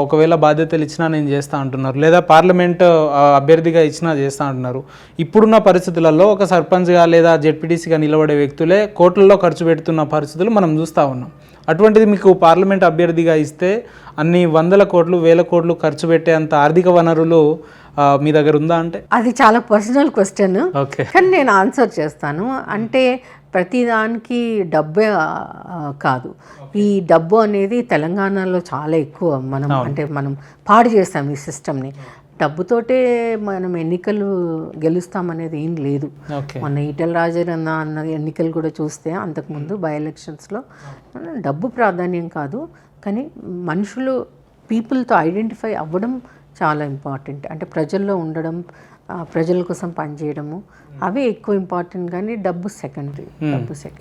ఒకవేళ బాధ్యతలు ఇచ్చినా నేను చేస్తా అంటున్నారు, లేదా పార్లమెంట్ అభ్యర్థిగా ఇచ్చినా చేస్తా అంటున్నారు. ఇప్పుడున్న పరిస్థితులలో ఒక సర్పంచ్గా లేదా జెడ్పీటీసీగా నిలబడే వ్యక్తులే కోట్లలో ఖర్చు పెడుతున్న పరిస్థితులు మనం చూస్తూ ఉన్నాం. అటువంటిది మీకు పార్లమెంట్ అభ్యర్థిగా ఇస్తే అన్ని 100 కోట్లు 1000 కోట్లు ఖర్చు పెట్టే అంత ఆర్థిక వనరులు మీ దగ్గర ఉందా అంటే?
అది చాలా పర్సనల్ క్వశ్చన్, కానీ నేను ఆన్సర్ చేస్తాను. అంటే ప్రతిదానికి డబ్బే కాదు, ఈ డబ్బు అనేది తెలంగాణలో చాలా ఎక్కువ. మనం పాడు చేస్తాం ఈ సిస్టమ్ని. డబ్బుతోటే మనం ఎన్నికలు గెలుస్తామనేది ఏం లేదు. మొన్న ఈటెల రాజేంద్ర అన్న ఎన్నికలు కూడా చూస్తే, అంతకుముందు బై ఎలక్షన్స్లో డబ్బు ప్రాధాన్యం కాదు, కానీ మనుషులు పీపుల్తో ఐడెంటిఫై అవ్వడం చాలా ఇంపార్టెంట్. అంటే ప్రజల్లో ఉండడం, ప్రజల కోసం పనిచేయడము, అవే ఎక్కువ ఇంపార్టెంట్, కానీ డబ్బు సెకండరీ.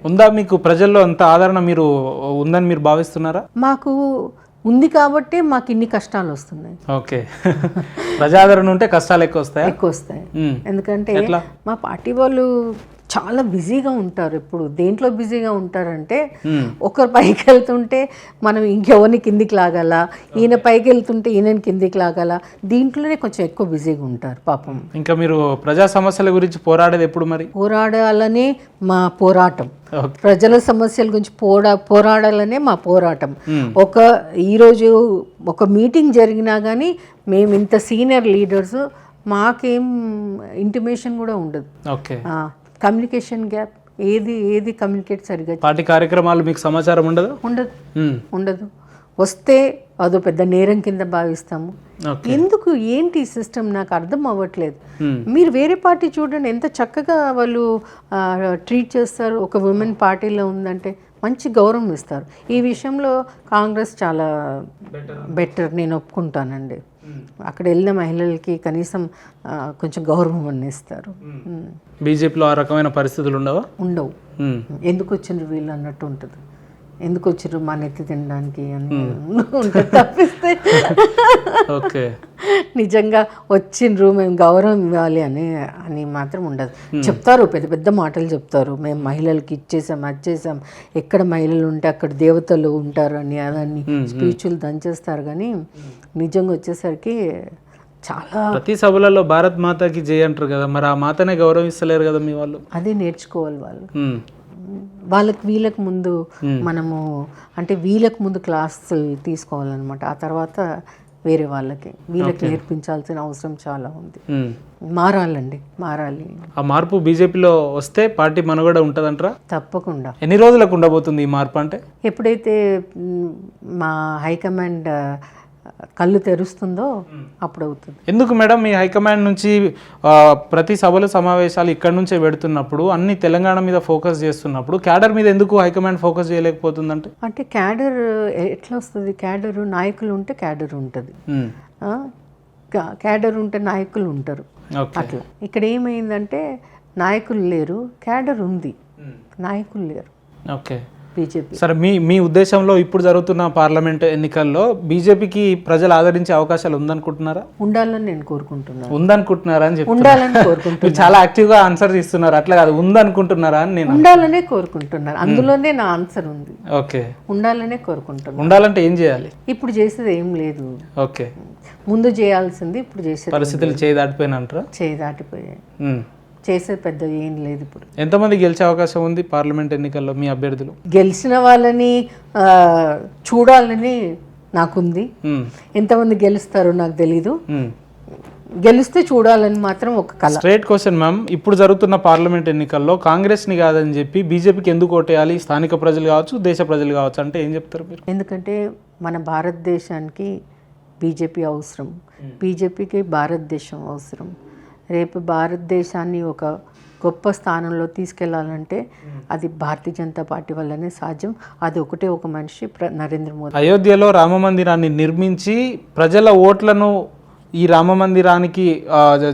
ఉందా మీకు ప్రజల్లో అంత ఆదరణ మీరు ఉందని మీరు భావిస్తున్నారా?
మాకు ఉంది కాబట్టి మాకు ఇన్ని కష్టాలు వస్తున్నాయి.
ఓకే. ప్రజాదరణ ఉంటే కష్టాలు ఎక్కువ వస్తాయి.
ఎందుకంటే మా పార్టీ వాళ్ళు చాలా బిజీగా ఉంటారు. ఎప్పుడు దేంట్లో బిజీగా ఉంటారంటే, ఒకరు పైకి వెళ్తుంటే మనం ఇంకెవరిని కిందికి లాగాల, ఈయన పైకి వెళ్తుంటే ఈయనని కిందికి లాగాల, దీంట్లోనే కొంచెం ఎక్కువ బిజీగా ఉంటారు పాపం.
ఇంకా మీరు ప్రజా సమస్యల గురించి పోరాడేది ఎప్పుడు? మరి
పోరాడాలనే మా పోరాటం, ప్రజల సమస్యల గురించి పోరాడాలనే మా పోరాటం. ఈరోజు ఒక మీటింగ్ జరిగినా కానీ మేము ఇంత సీనియర్ లీడర్స్, మాకేం ఇంటిమేషన్ కూడా ఉండదు. కమ్యూనికేషన్ గ్యాప్, ఏది కమ్యూనికేట్ సరిగా,
పార్టీ కార్యక్రమాలు మీకు సమాచారం
ఉండదు. వస్తే అదో పెద్ద నేరం కింద భావిస్తాము. ఎందుకు ఏంటి సిస్టమ్ నాకు అర్థం అవ్వట్లేదు. మీరు వేరే పార్టీ చూడండి, ఎంత చక్కగా వాళ్ళు ట్రీట్ చేస్తారు. ఒక ఉమెన్ పార్టీలో ఉందంటే మంచి గౌరవం ఇస్తారు. ఈ విషయంలో కాంగ్రెస్ చాలా బెటర్, నేను ఒప్పుకుంటానండి. అక్కడ వెళ్ళిన మహిళలకి కనీసం కొంచెం గౌరవం అందిస్తారు.
బీజేపీలో ఆ రకమైన పరిస్థితులు ఉండవు.
ఎందుకు వచ్చిండ్రు వీళ్ళు అన్నట్టు ఉంటుంది. ఎందుకు వచ్చిర్రు మా నెత్తి తినడానికి అని తప్పిస్తే నిజంగా వచ్చిండ్రు మేము గౌరవం ఇవ్వాలి అని మాత్రం ఉండదు. చెప్తారు, పెద్ద పెద్ద మాటలు చెప్తారు, మేము మహిళలకి ఇచ్చేసాం, అది చేసాం, ఎక్కడ మహిళలు ఉంటే అక్కడ దేవతలు ఉంటారు అని, అదని స్పీచ్లు దంచేస్తారు. కానీ నిజంగా వచ్చేసరికి చాలా
ప్రతి సభలలో భారత్ మాతాకి జై అంటారు కదా, మరి ఆ మాతనే గౌరవిస్తలేరు కదా మీ వాళ్ళు.
అది నేర్చుకోవాలి వాళ్ళు. వాళ్ళకి వీళ్ళకి ముందు మనము అంటే వీళ్ళకి ముందు క్లాసులు తీసుకోవాలన్నమాట. ఆ తర్వాత వేరే వాళ్ళకి వీళ్ళకి నేర్పించాల్సిన అవసరం చాలా ఉంది. మారాలండి, మారాలి.
ఆ మార్పు బీజేపీలో వస్తే పార్టీ మనుగడ ఉంటుందంటారా?
తప్పకుండా.
ఎన్ని రోజులకు ఉండబోతుంది ఈ మార్పు అంటే?
ఎప్పుడైతే మా హైకమాండ్ కళ్ళు తెరుస్తుందో అప్పుడు అవుతుంది.
ఎందుకు మేడం మీ హైకమాండ్ నుంచి ప్రతి సభలు సమావేశాలు ఇక్కడ నుంచే పెడుతున్నప్పుడు అన్ని తెలంగాణ మీద ఫోకస్ చేస్తున్నప్పుడు క్యాడర్ మీద ఎందుకు హైకమాండ్ ఫోకస్ చేయలేకపోతుందంటే?
అంటే క్యాడర్ ఎట్లా వస్తుంది? క్యాడర్ నాయకులు ఉంటే క్యాడర్ ఉంటుంది, క్యాడర్ ఉంటే నాయకులు ఉంటారు. అట్లా ఇక్కడ ఏమైందంటే నాయకులు లేరు, క్యాడర్ ఉంది, నాయకులు లేరు.
Okay,
BJP.
సరే, మీ ఉద్దేశంలో ఇప్పుడు జరుగుతున్న పార్లమెంట్ ఎన్నికల్లో బీజేపీకి ప్రజలు ఆదరించే అవకాశాలు ఉందనుకుంటున్నారా?
ఉండాలని నేను కోరుకుంటున్నాను.
ఉందనుకుంటున్నారా అని చెప్పి
ఉండాలని కోరుకుంటున్నాను.
చాలా యాక్టివ్ గా ఆన్సర్ ఇస్తున్నారు. అట్లా కాదు, ఉందనుకుంటున్నారా అని. నేను
ఉండాలనే కోరుకుంటున్నాను, అందులోనే నా ఆన్సర్ ఉంది.
ఓకే,
ఉండాలనే కోరుకుంటున్నాను.
ఉండాలంటే ఏం చేయాలి?
ఇప్పుడు చేసేది ఏం లేదు.
ఓకే,
ముందు చేయాల్సింది ఇప్పుడు చేసేది.
పరిస్థితులు చేయి దాటిపోయినంటారా?
చేయి దాటిపోయాయి, చేసేది పెద్ద ఏం లేదు. ఇప్పుడు
ఎంతమంది గెలిచే అవకాశం ఉంది పార్లమెంట్ ఎన్నికల్లో మీ అభ్యర్థులు?
గెలిచిన వాళ్ళని చూడాలని నాకుంది. ఎంతమంది గెలుస్తారో నాకు తెలీదు. గెలిస్తే చూడాలని మాత్రం ఒక కళ.
స్ట్రైట్ క్వశ్చన్ మ్యామ్, ఇప్పుడు జరుగుతున్న పార్లమెంట్ ఎన్నికల్లో కాంగ్రెస్ని కాదని చెప్పి బీజేపీకి ఎందుకు ఓటేయాలి? స్థానిక ప్రజలు కావచ్చు, దేశ ప్రజలు కావచ్చు అంటే ఏం చెప్తారు మీరు?
ఎందుకంటే మన భారతదేశానికి బీజేపీ అవసరం, బీజేపీకి భారతదేశం అవసరం. రేపు భారతదేశాన్ని ఒక గొప్ప స్థానంలో తీసుకెళ్లాలంటే అది భారతీయ జనతా పార్టీ వల్లనే సాధ్యం. అది ఒకటే ఒక మనిషి, నరేంద్ర మోదీ.
అయోధ్యలో రామ మందిరాన్ని నిర్మించి ప్రజల ఓట్లను ఈ రామ మందిరానికి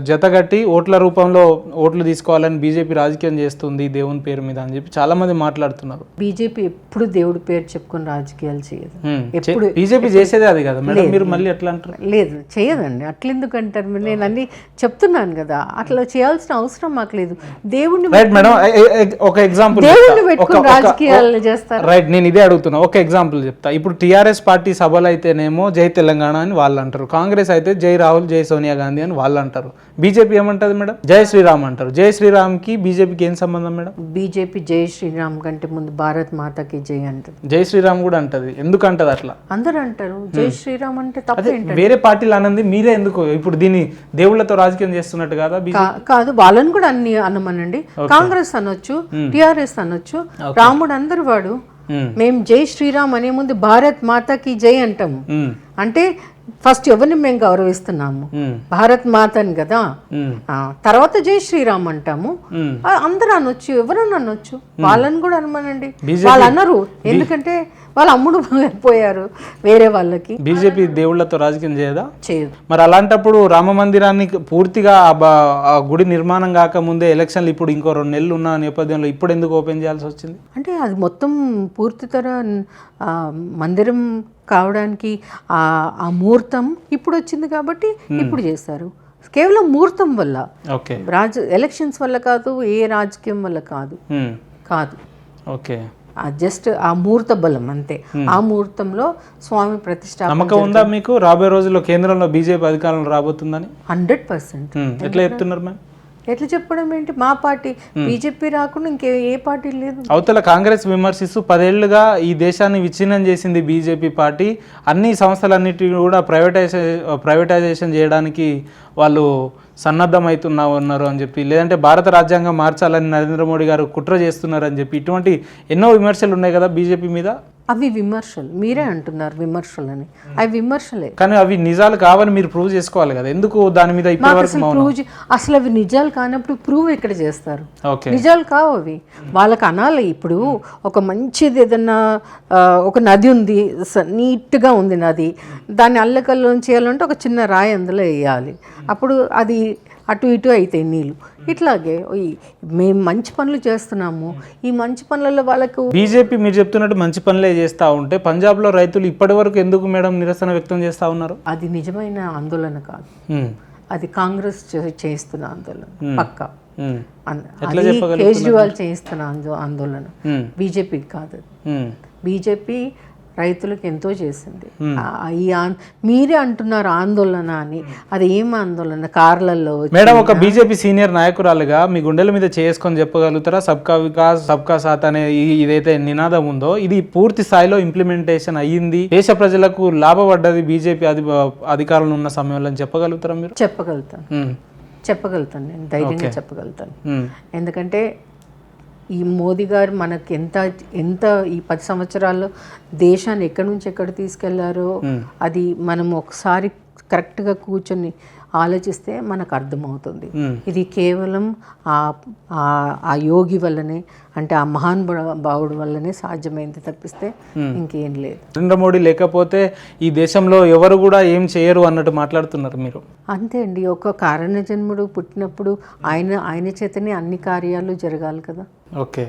జతగట్టి ఓట్ల రూపంలో ఓట్లు తీసుకోవాలని బీజేపీ రాజకీయం చేస్తుంది దేవుని పేరు మీద అని చెప్పి చాలా మంది మాట్లాడుతున్నారు.
బీజేపీ ఎప్పుడు దేవుడి పేరు చెప్పుకొని రాజకీయాలు చేయదు. ఎప్పుడు
బీజేపీ చేసేదే అది కదా మేడం, మీరు మళ్ళీ ఎట్లా అంటారు?
లేదు, చేయదండి. అట్లెందుకు అంటారు? నేను అన్ని చెప్తున్నాను కదా, అట్లా చేయాల్సిన అవసరం మాకు లేదు. దేవుడిని
రైట్ మేడం, ఒక ఎగ్జాంపుల్
దేవుడిని పెట్టుకుని రాజకీయాలు చేస్తారు.
రైట్, నేను ఇదే అడుగుతున్నా. ఒక ఎగ్జాంపుల్ చెప్తా. ఇప్పుడు టీఆర్ఎస్ పార్టీ సభలు అయితేనేమో జై తెలంగాణ అని వాళ్ళు అంటారు, కాంగ్రెస్ అయితే జై రాహుల్, జై సోనియా గాంధీ అని వాళ్ళు అంటారు. బీజేపీ ఏమంటది మేడం? జై శ్రీరామ్ అంటారు. జై శ్రీరామ్కి బీజేపీకి ఏం సంబంధం మేడం?
బీజేపీ జై శ్రీరామ్ కంటే ముందు భారత్ మాతకి జై అంటది.
జై శ్రీరామ్ కూడా అంటది. ఎందుకు అంటది అట్లా?
అందరూ అంటారు జై శ్రీరామ్ అంటే తప్పేంటి?
వేరే పార్టీలు అన్నది మీరే ఎందుకు ఇప్పుడు దీన్ని దేవుళ్లతో రాజకీయం చేస్తున్నట్టు కదా?
కాదు, వాళ్ళని కూడా అన్ని అన్నమనండి. కాంగ్రెస్ అనొచ్చు, టిఆర్ఎస్ అనొచ్చు, రాముడు అందరు వాడు. మేము జై శ్రీరామ్ అనే ముందు భారత్ మాతకి జై అంటాము. అంటే ఫస్ట్ ఎవరిని మేము గౌరవిస్తున్నాము? భారత్ మాతని కదా. తర్వాత జై శ్రీరామ్ అంటాము. అందరూ అనొచ్చు, ఎవరన్నా అనొచ్చు, వాళ్ళని కూడా అనమనండి. వాళ్ళు అన్నారు ఎందుకంటే వాళ్ళు అమ్ముడు పోయారు వేరే వాళ్ళకి.
బీజేపీ దేవుళ్లతో రాజకీయం చేయదా?
చేయదు.
మరి అలాంటప్పుడు రామ మందిరాన్ని పూర్తిగా ఆ గుడి నిర్మాణం కాకముందే ఎలక్షన్లు ఇప్పుడు ఇంకో 2 నెలలు ఉన్న నేపథ్యంలో ఇప్పుడు ఎందుకు ఓపెన్ చేయాల్సి వచ్చింది?
అంటే అది మొత్తం పూర్తితర మందిరం కావడానికి ఆ ముహూర్తం ఇప్పుడు వచ్చింది కాబట్టి ఇప్పుడు చేస్తారు. కేవలం ముహూర్తం వల్ల, ఎలక్షన్స్ వల్ల కాదు, ఏ రాజకీయం వల్ల కాదు.
ఓకే,
జస్ట్ ఆ ముహూర్త బలం అంతే. ఆ ముహూర్తంలో స్వామి ప్రతిష్టాపన.
నమ్మకం ఉందా మీకు రాబోయే రోజుల్లో కేంద్రంలో బీజేపీ అధికారంలో రాబోతుందని?
100%.
ఎట్లా చెప్తున్నారు మ్యామ్?
ఎట్లా చెప్పడం ఏంటి? మా పార్టీ బీజేపీ రాకుండా ఇంకే ఏ పార్టీ లేదు.
అవతల కాంగ్రెస్ విమర్శిస్తూ 10 ఏళ్లుగా ఈ దేశాన్ని విచ్ఛిన్నం చేసింది బీజేపీ పార్టీ. అన్ని సంస్థలన్నిటిని కూడా ప్రైవేటైజేషన్ చేయడానికి వాళ్ళు సన్నద్ధమవుతున్నారు అని చెప్పి, లేదంటే భారత రాజ్యాంగం మార్చాలని నరేంద్ర మోడీ గారు కుట్ర చేస్తున్నారు అని చెప్పి ఇటువంటి ఎన్నో విమర్శలు ఉన్నాయి కదా బీజేపీ మీద.
అవి విమర్శలు, మీరే అంటున్నారు విమర్శలు అని. అవి విమర్శలే
కానీ అవి నిజాలు కావని మీరు ప్రూవ్ చేసుకోవాలి కదా. ఎందుకు దాని మీద
అసలు అవి నిజాలు కానప్పుడు ప్రూవ్ ఎక్కడ చేస్తారు? నిజాలు కావు అవి. వాళ్ళకి అనాలి. ఇప్పుడు ఒక మంచిది ఏదన్నా ఒక నది ఉంది, నీట్గా ఉంది నది, దాన్ని అల్లకల్లోం చేయాలంటే ఒక చిన్న రాయి అందులో వేయాలి, అప్పుడు అది అటు ఇటు అవుతాయి నీళ్ళు. ఇట్లాగే మేము మంచి పనులు చేస్తున్నాము, ఈ మంచి పనులలో వాళ్ళకు
బీజేపీ మీరు చెప్తున్నట్టు మంచి పనులే చేస్తూ ఉంటే పంజాబ్లో రైతులు ఇప్పటి వరకు ఎందుకు మేడం నిరసన వ్యక్తం చేస్తూ ఉన్నారు?
అది నిజమైన ఆందోళన కాదు, అది కాంగ్రెస్ చేస్తున్న ఆందోళన పక్కా. కేజ్రీవాల్ చేస్తున్న ఆందోళన, బీజేపీకి కాదు. బీజేపీ రైతులకు ఎంతో చేసింది. మీరే అంటున్నారు ఆందోళన అని, అది ఏం ఆందోళన? కార్లలో
మేడం, ఒక బీజేపీ సీనియర్ నాయకురాలుగా మీ గుండెల మీద చేసుకొని చెప్పగలుగుతారా సబ్కా వికాస్ సబ్కా సాత్ అనే ఇదైతే నినాదం ఉందో ఇది పూర్తి స్థాయిలో ఇంప్లిమెంటేషన్ అయ్యింది, దేశ ప్రజలకు లాభపడ్డది బీజేపీ అధికారంలో ఉన్న సమయంలో అని చెప్పగలుగుతారా మీరు?
చెప్పగలుగుతాను నేను ధైర్యంగా చెప్పగలుగుతాను. ఎందుకంటే ఈ మోదీ గారు మనకి ఎంత ఈ 10 సంవత్సరాల్లో దేశాన్ని ఎక్కడి నుంచి ఎక్కడ తీసుకెళ్లారో అది మనం ఒకసారి కరెక్ట్గా కూర్చొని ఆలోచిస్తే మనకు అర్థమవుతుంది. ఇది కేవలం ఆ యోగి వల్లనే, అంటే ఆ మహాన్ భావుడు వల్లనే సాధ్యమైంది తప్పిస్తే ఇంకేం లేదు.
నరేంద్ర మోడీ లేకపోతే ఈ దేశంలో ఎవరు కూడా ఏం చేయరు అన్నట్టు మాట్లాడుతున్నారు మీరు.
అంతే అండి, ఒక కారణ జన్ముడు పుట్టినప్పుడు ఆయన చేతనే అన్ని కార్యాలు జరగాలి కదా.
ఓకే,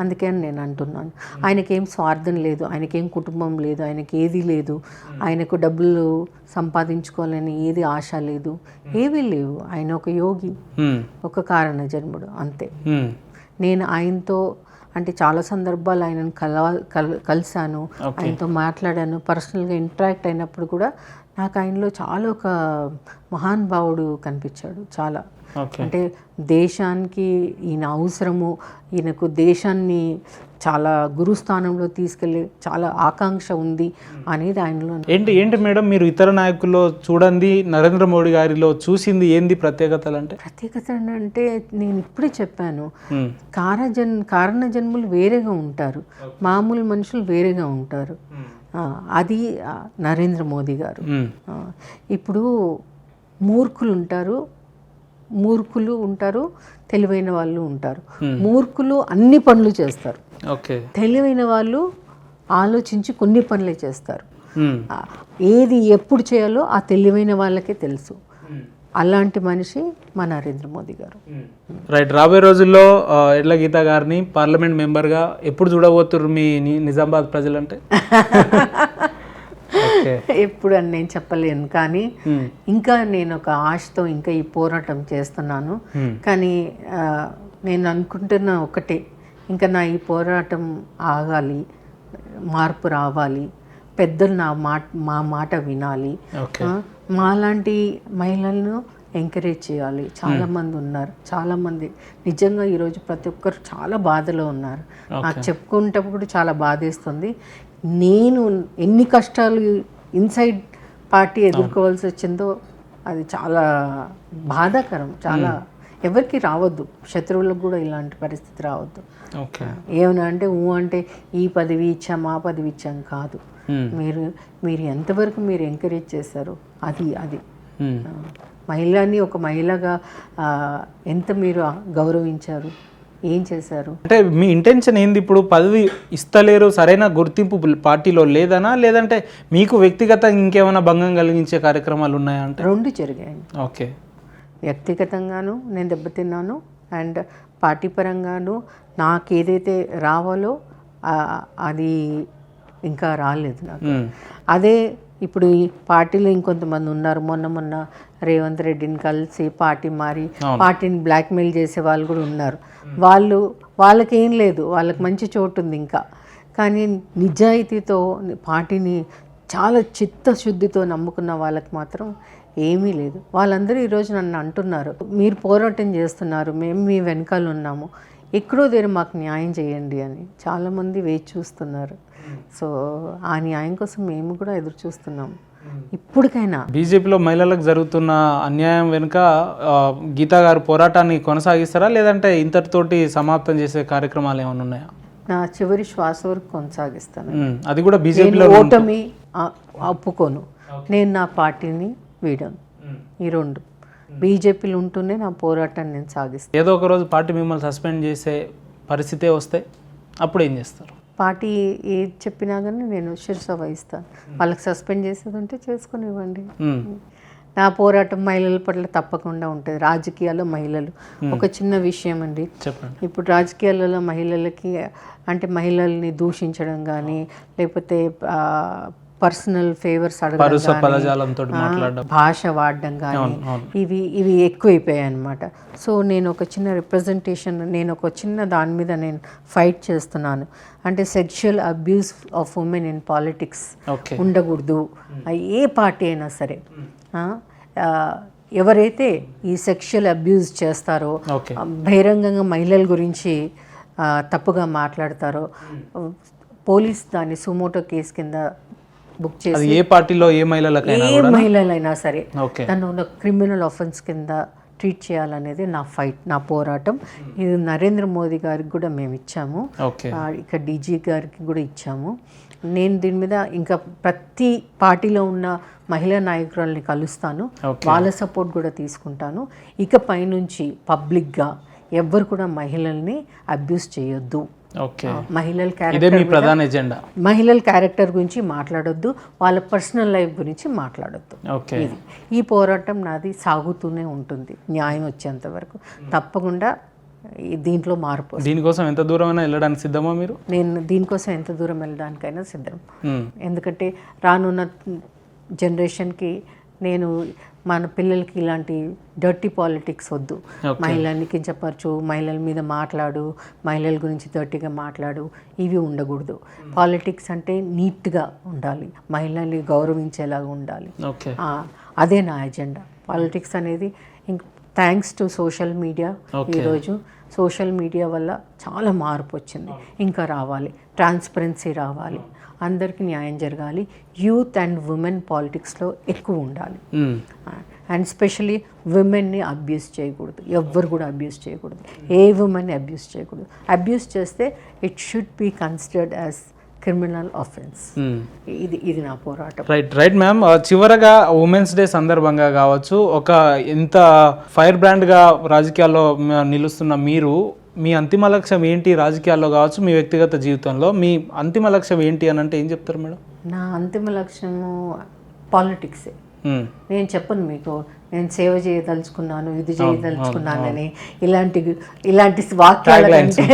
అందుకే నేను అంటున్నాను, ఆయనకేం స్వార్థం లేదు, ఆయనకేం కుటుంబం లేదు, ఆయనకి ఏది లేదు, ఆయనకు డబ్బులు సంపాదించుకోవాలని ఏది ఆశ లేదు, ఏవీ లేవు. ఆయన ఒక యోగి, ఒక కారణ జన్ముడు, అంతే. నేను ఆయనతో అంటే చాలా సందర్భాలు ఆయనను కలిశాను, ఆయనతో మాట్లాడాను, పర్సనల్గా ఇంటరాక్ట్ అయినప్పుడు కూడా నాకు ఆయనలో చాలా ఒక మహాన్ భావుడు కనిపించాడు. చాలా అంటే దేశానికి ఈయన అవసరము, ఈయనకు దేశాన్ని చాలా గురుస్థానంలో తీసుకెళ్ళి చాలా ఆకాంక్ష ఉంది అనేది ఆయనలో.
ఏంటి మేడం మీరు ఇతర నాయకుల్లో చూడండి నరేంద్ర మోడీ గారిలో చూసింది ఏంది ప్రత్యేకతలు?
ప్రత్యేకత అంటే నేను ఇప్పుడే చెప్పాను, కారణ జన్ములు వేరేగా ఉంటారు, మామూలు మనుషులు వేరేగా ఉంటారు. అది నరేంద్ర మోదీ గారు. ఇప్పుడు మూర్ఖులు ఉంటారు, తెలివైన వాళ్ళు ఉంటారు. మూర్ఖులు అన్ని పనులు చేస్తారు, తెలివైన వాళ్ళు ఆలోచించి కొన్ని పనులే చేస్తారు. ఏది ఎప్పుడు చేయాలో ఆ తెలివైన వాళ్ళకే తెలుసు. అలాంటి మనిషి మా నరేంద్ర మోదీ గారు.
రైట్. రాబోయే రోజుల్లో ఎడ్ల గీత గారిని పార్లమెంట్ మెంబర్గా ఎప్పుడు చూడబోతున్నారు మీ నిజామాబాద్ ప్రజలంటే?
ఎప్పుడు అని నేను చెప్పలేను, కానీ ఇంకా నేను ఒక ఆశతో ఇంకా ఈ పోరాటం చేస్తున్నాను. కానీ నేను అనుకుంటున్న ఒకటే, ఇంకా నా ఈ పోరాటం ఆగాలి, మార్పు రావాలి, పెద్దలు మా మాట వినాలి, మాలాంటి మహిళలను ఎంకరేజ్ చేయాలి. చాలామంది ఉన్నారు, చాలామంది నిజంగా ఈరోజు ప్రతి ఒక్కరు చాలా బాధలో ఉన్నారు. నాకు చెప్పుకునేటప్పుడు చాలా బాధేస్తుంది. నేను ఎన్ని కష్టాలు ఇన్సైడ్ పార్టీ ఎదుర్కోవాల్సి వచ్చిందో అది చాలా బాధాకరం. చాలా ఎవరికి రావద్దు, శత్రువులకు కూడా ఇలాంటి పరిస్థితి రావద్దు. ఏమన్నా అంటే ఈ పదవి ఇచ్చాం ఆ పదవి ఇచ్చాం కాదు, మీరు ఎంతవరకు మీరు ఎంకరేజ్ చేశారు, అది మహిళని ఒక మహిళగా ఎంత మీరు గౌరవించారు, ఏం చేశారు.
అంటే మీ ఇంటెన్షన్ ఏంది? ఇప్పుడు పదవి ఇస్తలేరు, సరైన గుర్తింపు పార్టీలో లేదనా, లేదంటే మీకు వ్యక్తిగతంగా ఇంకేమైనా భంగం కలిగించే కార్యక్రమాలు ఉన్నాయా? అంటే
రెండు జరిగాయండి.
ఓకే,
వ్యక్తిగతంగాను నేను దెబ్బతిన్నాను, అండ్ పార్టీ పరంగాను నాకు ఏదైతే రావాలో అది ఇంకా రాలేదు నాకు. అదే ఇప్పుడు ఈ పార్టీలో ఇంకొంతమంది ఉన్నారు, మొన్న రేవంత్ రెడ్డిని కలిసి పార్టీ మారి పార్టీని బ్లాక్మెయిల్ చేసే వాళ్ళు కూడా ఉన్నారు. వాళ్ళకేం లేదు, వాళ్ళకి మంచి చోటు ఉంది ఇంకా. కానీ నిజాయితీతో పార్టీని చాలా చిత్తశుద్ధితో నమ్ముకున్న వాళ్ళకి మాత్రం ఏమీ లేదు. వాళ్ళందరూ ఈరోజు నన్ను అంటున్నారు, మీరు పోరాటం చేస్తున్నారు, మేము మీ వెనకాల ఉన్నాము, ఎక్కడో దగ్గర మాకు న్యాయం చేయండి అని చాలామంది వేచి చూస్తున్నారు. సో ఆ న్యాయం కోసం మేము కూడా ఎదురు చూస్తున్నాం. ఇప్పటికైనా
బీజేపీలో మహిళలకు జరుగుతున్న అన్యాయం వెనుక గీతా గారు పోరాటాన్ని కొనసాగిస్తారా, లేదంటే ఇంతటితోటి సమాప్తం చేసే కార్యక్రమాలు ఏమైనా ఉన్నాయా?
నా చివరి శ్వాస వరకు కొనసాగిస్తాను.
అది కూడా బీజేపీలో
ఓటమి ఒప్పుకోను, నేను నా పార్టీని వీడను. ఈ రెండు బీజేపీలో ఉంటూనే నా పోరాటాన్ని నేను సాగిస్తాను.
ఏదో ఒక రోజు పార్టీ మిమ్మల్ని సస్పెండ్ చేసే పరిస్థితే వస్తే అప్పుడు ఏం చేస్తారు?
పార్టీ ఏది చెప్పినా కానీ నేను శిరస వహిస్తాను. వాళ్ళకి సస్పెండ్ చేసేది ఉంటే చేసుకునివ్వండి. నా పోరాటం మహిళల పట్ల తప్పకుండా ఉంటుంది. రాజకీయాల్లో మహిళలు ఒక చిన్న విషయం అండి, ఇప్పుడు రాజకీయాలలో మహిళలకి అంటే మహిళల్ని దూషించడం కానీ లేకపోతే పర్సనల్ ఫేవర్స్
పరుస
అడగడం
పదజాలంతో మాట్లాడడం,
భాష వాడడం కానీ ఇవి ఎక్కువైపోయాయి అనమాట. సో నేను ఒక చిన్న రిప్రజెంటేషన్, నేను ఒక చిన్న దాని మీద నేను ఫైట్ చేస్తున్నాను. అంటే sexual abuse of women in politics
okay
ఉండకూడదు. ఏ పార్టీ అయినా సరే ఎవరైతే ఈ సెక్షువల్ అబ్యూస్ చేస్తారో,
ఓకే
బహిరంగంగా మహిళల గురించి తప్పుగా మాట్లాడతారో, పోలీస్ దాన్ని సుమోటో కేసు కింద బుక్ చేసి
అది ఏ పార్టీలో ఏ మహిళలకైనా
ఏ మహిళలైనా సరే
ఓకే
తను క్రిమినల్ ఆఫెన్స్ కింద ట్రీట్ చేయాలనేది నా ఫైట్, నా పోరాటం. ఇది నరేంద్ర మోదీ గారికి కూడా మేము ఇచ్చాము,
ఓకే
ఇక డీజీ గారికి కూడా ఇచ్చాము. నేను దీని మీద ఇంకా ప్రతి పార్టీలో ఉన్న మహిళా నాయకురాలని కలుస్తాను, వాళ్ళ సపోర్ట్ కూడా తీసుకుంటాను. ఇకపై నుంచి పబ్లిక్గా ఎవ్వరు కూడా మహిళల్ని అబ్యూస్ చేయొద్దు,
ఓకే
మహిళల
ఇదే మీ ప్రధాన ఎజెండా.
మహిళల క్యారెక్టర్ గురించి మాట్లాడొద్దు, వాళ్ళ పర్సనల్ లైఫ్ గురించి మాట్లాడొద్దు.
ఓకే
ఈ పోరాటం నాది సాగుతూనే ఉంటుంది న్యాయం వచ్చేంత వరకు. తప్పకుండా దీంట్లో మార్పు.
దీనికోసం ఎంత దూరమైనా వెళ్ళడానికి సిద్ధమా మీరు?
నేను దీనికోసం ఎంత దూరం వెళ్ళడానికైనా సిద్ధం. ఎందుకంటే రానున్న జనరేషన్కి నేను మన పిల్లలకి ఇలాంటి డర్టీ పాలిటిక్స్ వద్దు. మహిళల్ని కించపరచు, మహిళల మీద మాట్లాడు, మహిళల గురించి డర్టీగా మాట్లాడు, ఇవి ఉండకూడదు. పాలిటిక్స్ అంటే నీట్గా ఉండాలి, మహిళల్ని గౌరవించేలాగా ఉండాలి. అదే నా ఎజెండా. పాలిటిక్స్ అనేది థ్యాంక్స్ టు సోషల్ మీడియా. ఈరోజు సోషల్ మీడియా వల్ల చాలా మార్పు వచ్చింది, ఇంకా రావాలి. ట్రాన్స్పరెన్సీ రావాలి, అందరికీ న్యాయం జరగాలి. యూత్ అండ్ ఉమెన్ పాలిటిక్స్లో ఎక్కువ ఉండాలి. అండ్ స్పెషలీ విమెన్ని అబ్యూస్ చేయకూడదు, ఎవ్వరు కూడా అబ్యూస్ చేయకూడదు, ఏ ఉమెన్ని అబ్యూస్ చేయకూడదు. అబ్యూస్ చేస్తే it should be considered as criminal offence. ఇది నా పోరాటం.
రైట్ మ్యామ్, చివరగా ఉమెన్స్ డే సందర్భంగా కావచ్చు, ఒక ఇంత ఫైర్ బ్రాండ్గా రాజకీయాల్లో నిలుస్తున్న మీరు, మీ అంతిమ లక్ష్యం ఏంటి రాజకీయాల్లో కావచ్చు, మీ వ్యక్తిగత జీవితంలో మీ అంతిమ లక్ష్యం ఏంటి అని అంటే ఏం చెప్తారు మేడం?
నా అంతిమ లక్ష్యము పాలిటిక్సే. నేను చెప్పను మీకు నేను సేవ చేయదలుచుకున్నాను, ఇది చేయదలుచుకున్నానని. ఇలాంటి వాక్యాల కంటే,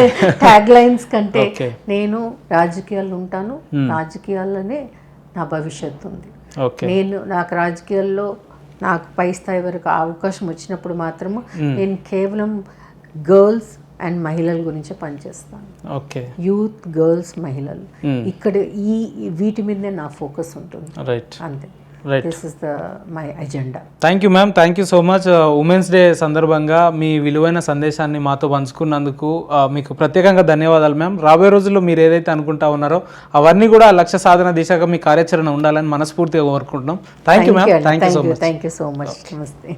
ట్యాగ్ లైన్స్ కంటే నేను రాజకీయాల్లో ఉంటాను, రాజకీయాల్లోనే నా భవిష్యత్తు ఉంది. నాకు రాజకీయాల్లో నాకు పై స్థాయి వరకు అవకాశం వచ్చినప్పుడు మాత్రము నేను కేవలం గర్ల్స్ అండ్ మహిళల గురించి పనిచేస్తాను. యూత్, గర్ల్స్, మహిళలు, ఇక్కడ వీటి మీదే నా ఫోకస్ ఉంటుంది. అంతే. This is my agenda.
Thank you ma'am, thank you so much. Women's day సందర్భంగా మీ విలువైన సందేశాన్ని మాతో పంచుకున్నందుకు మీకు ప్రత్యేకంగా ధన్యవాదాలు మ్యామ్. రాబోయే రోజుల్లో మీరు ఏదైతే అనుకుంటా ఉన్నారో అవన్నీ కూడా లక్ష్య సాధన దిశగా మీ కార్యాచరణ ఉండాలని మనస్ఫూర్తిగా కోరుకుంటున్నాం. Thank you ma'am, thank you so much.
Thank you so much. నమస్తే.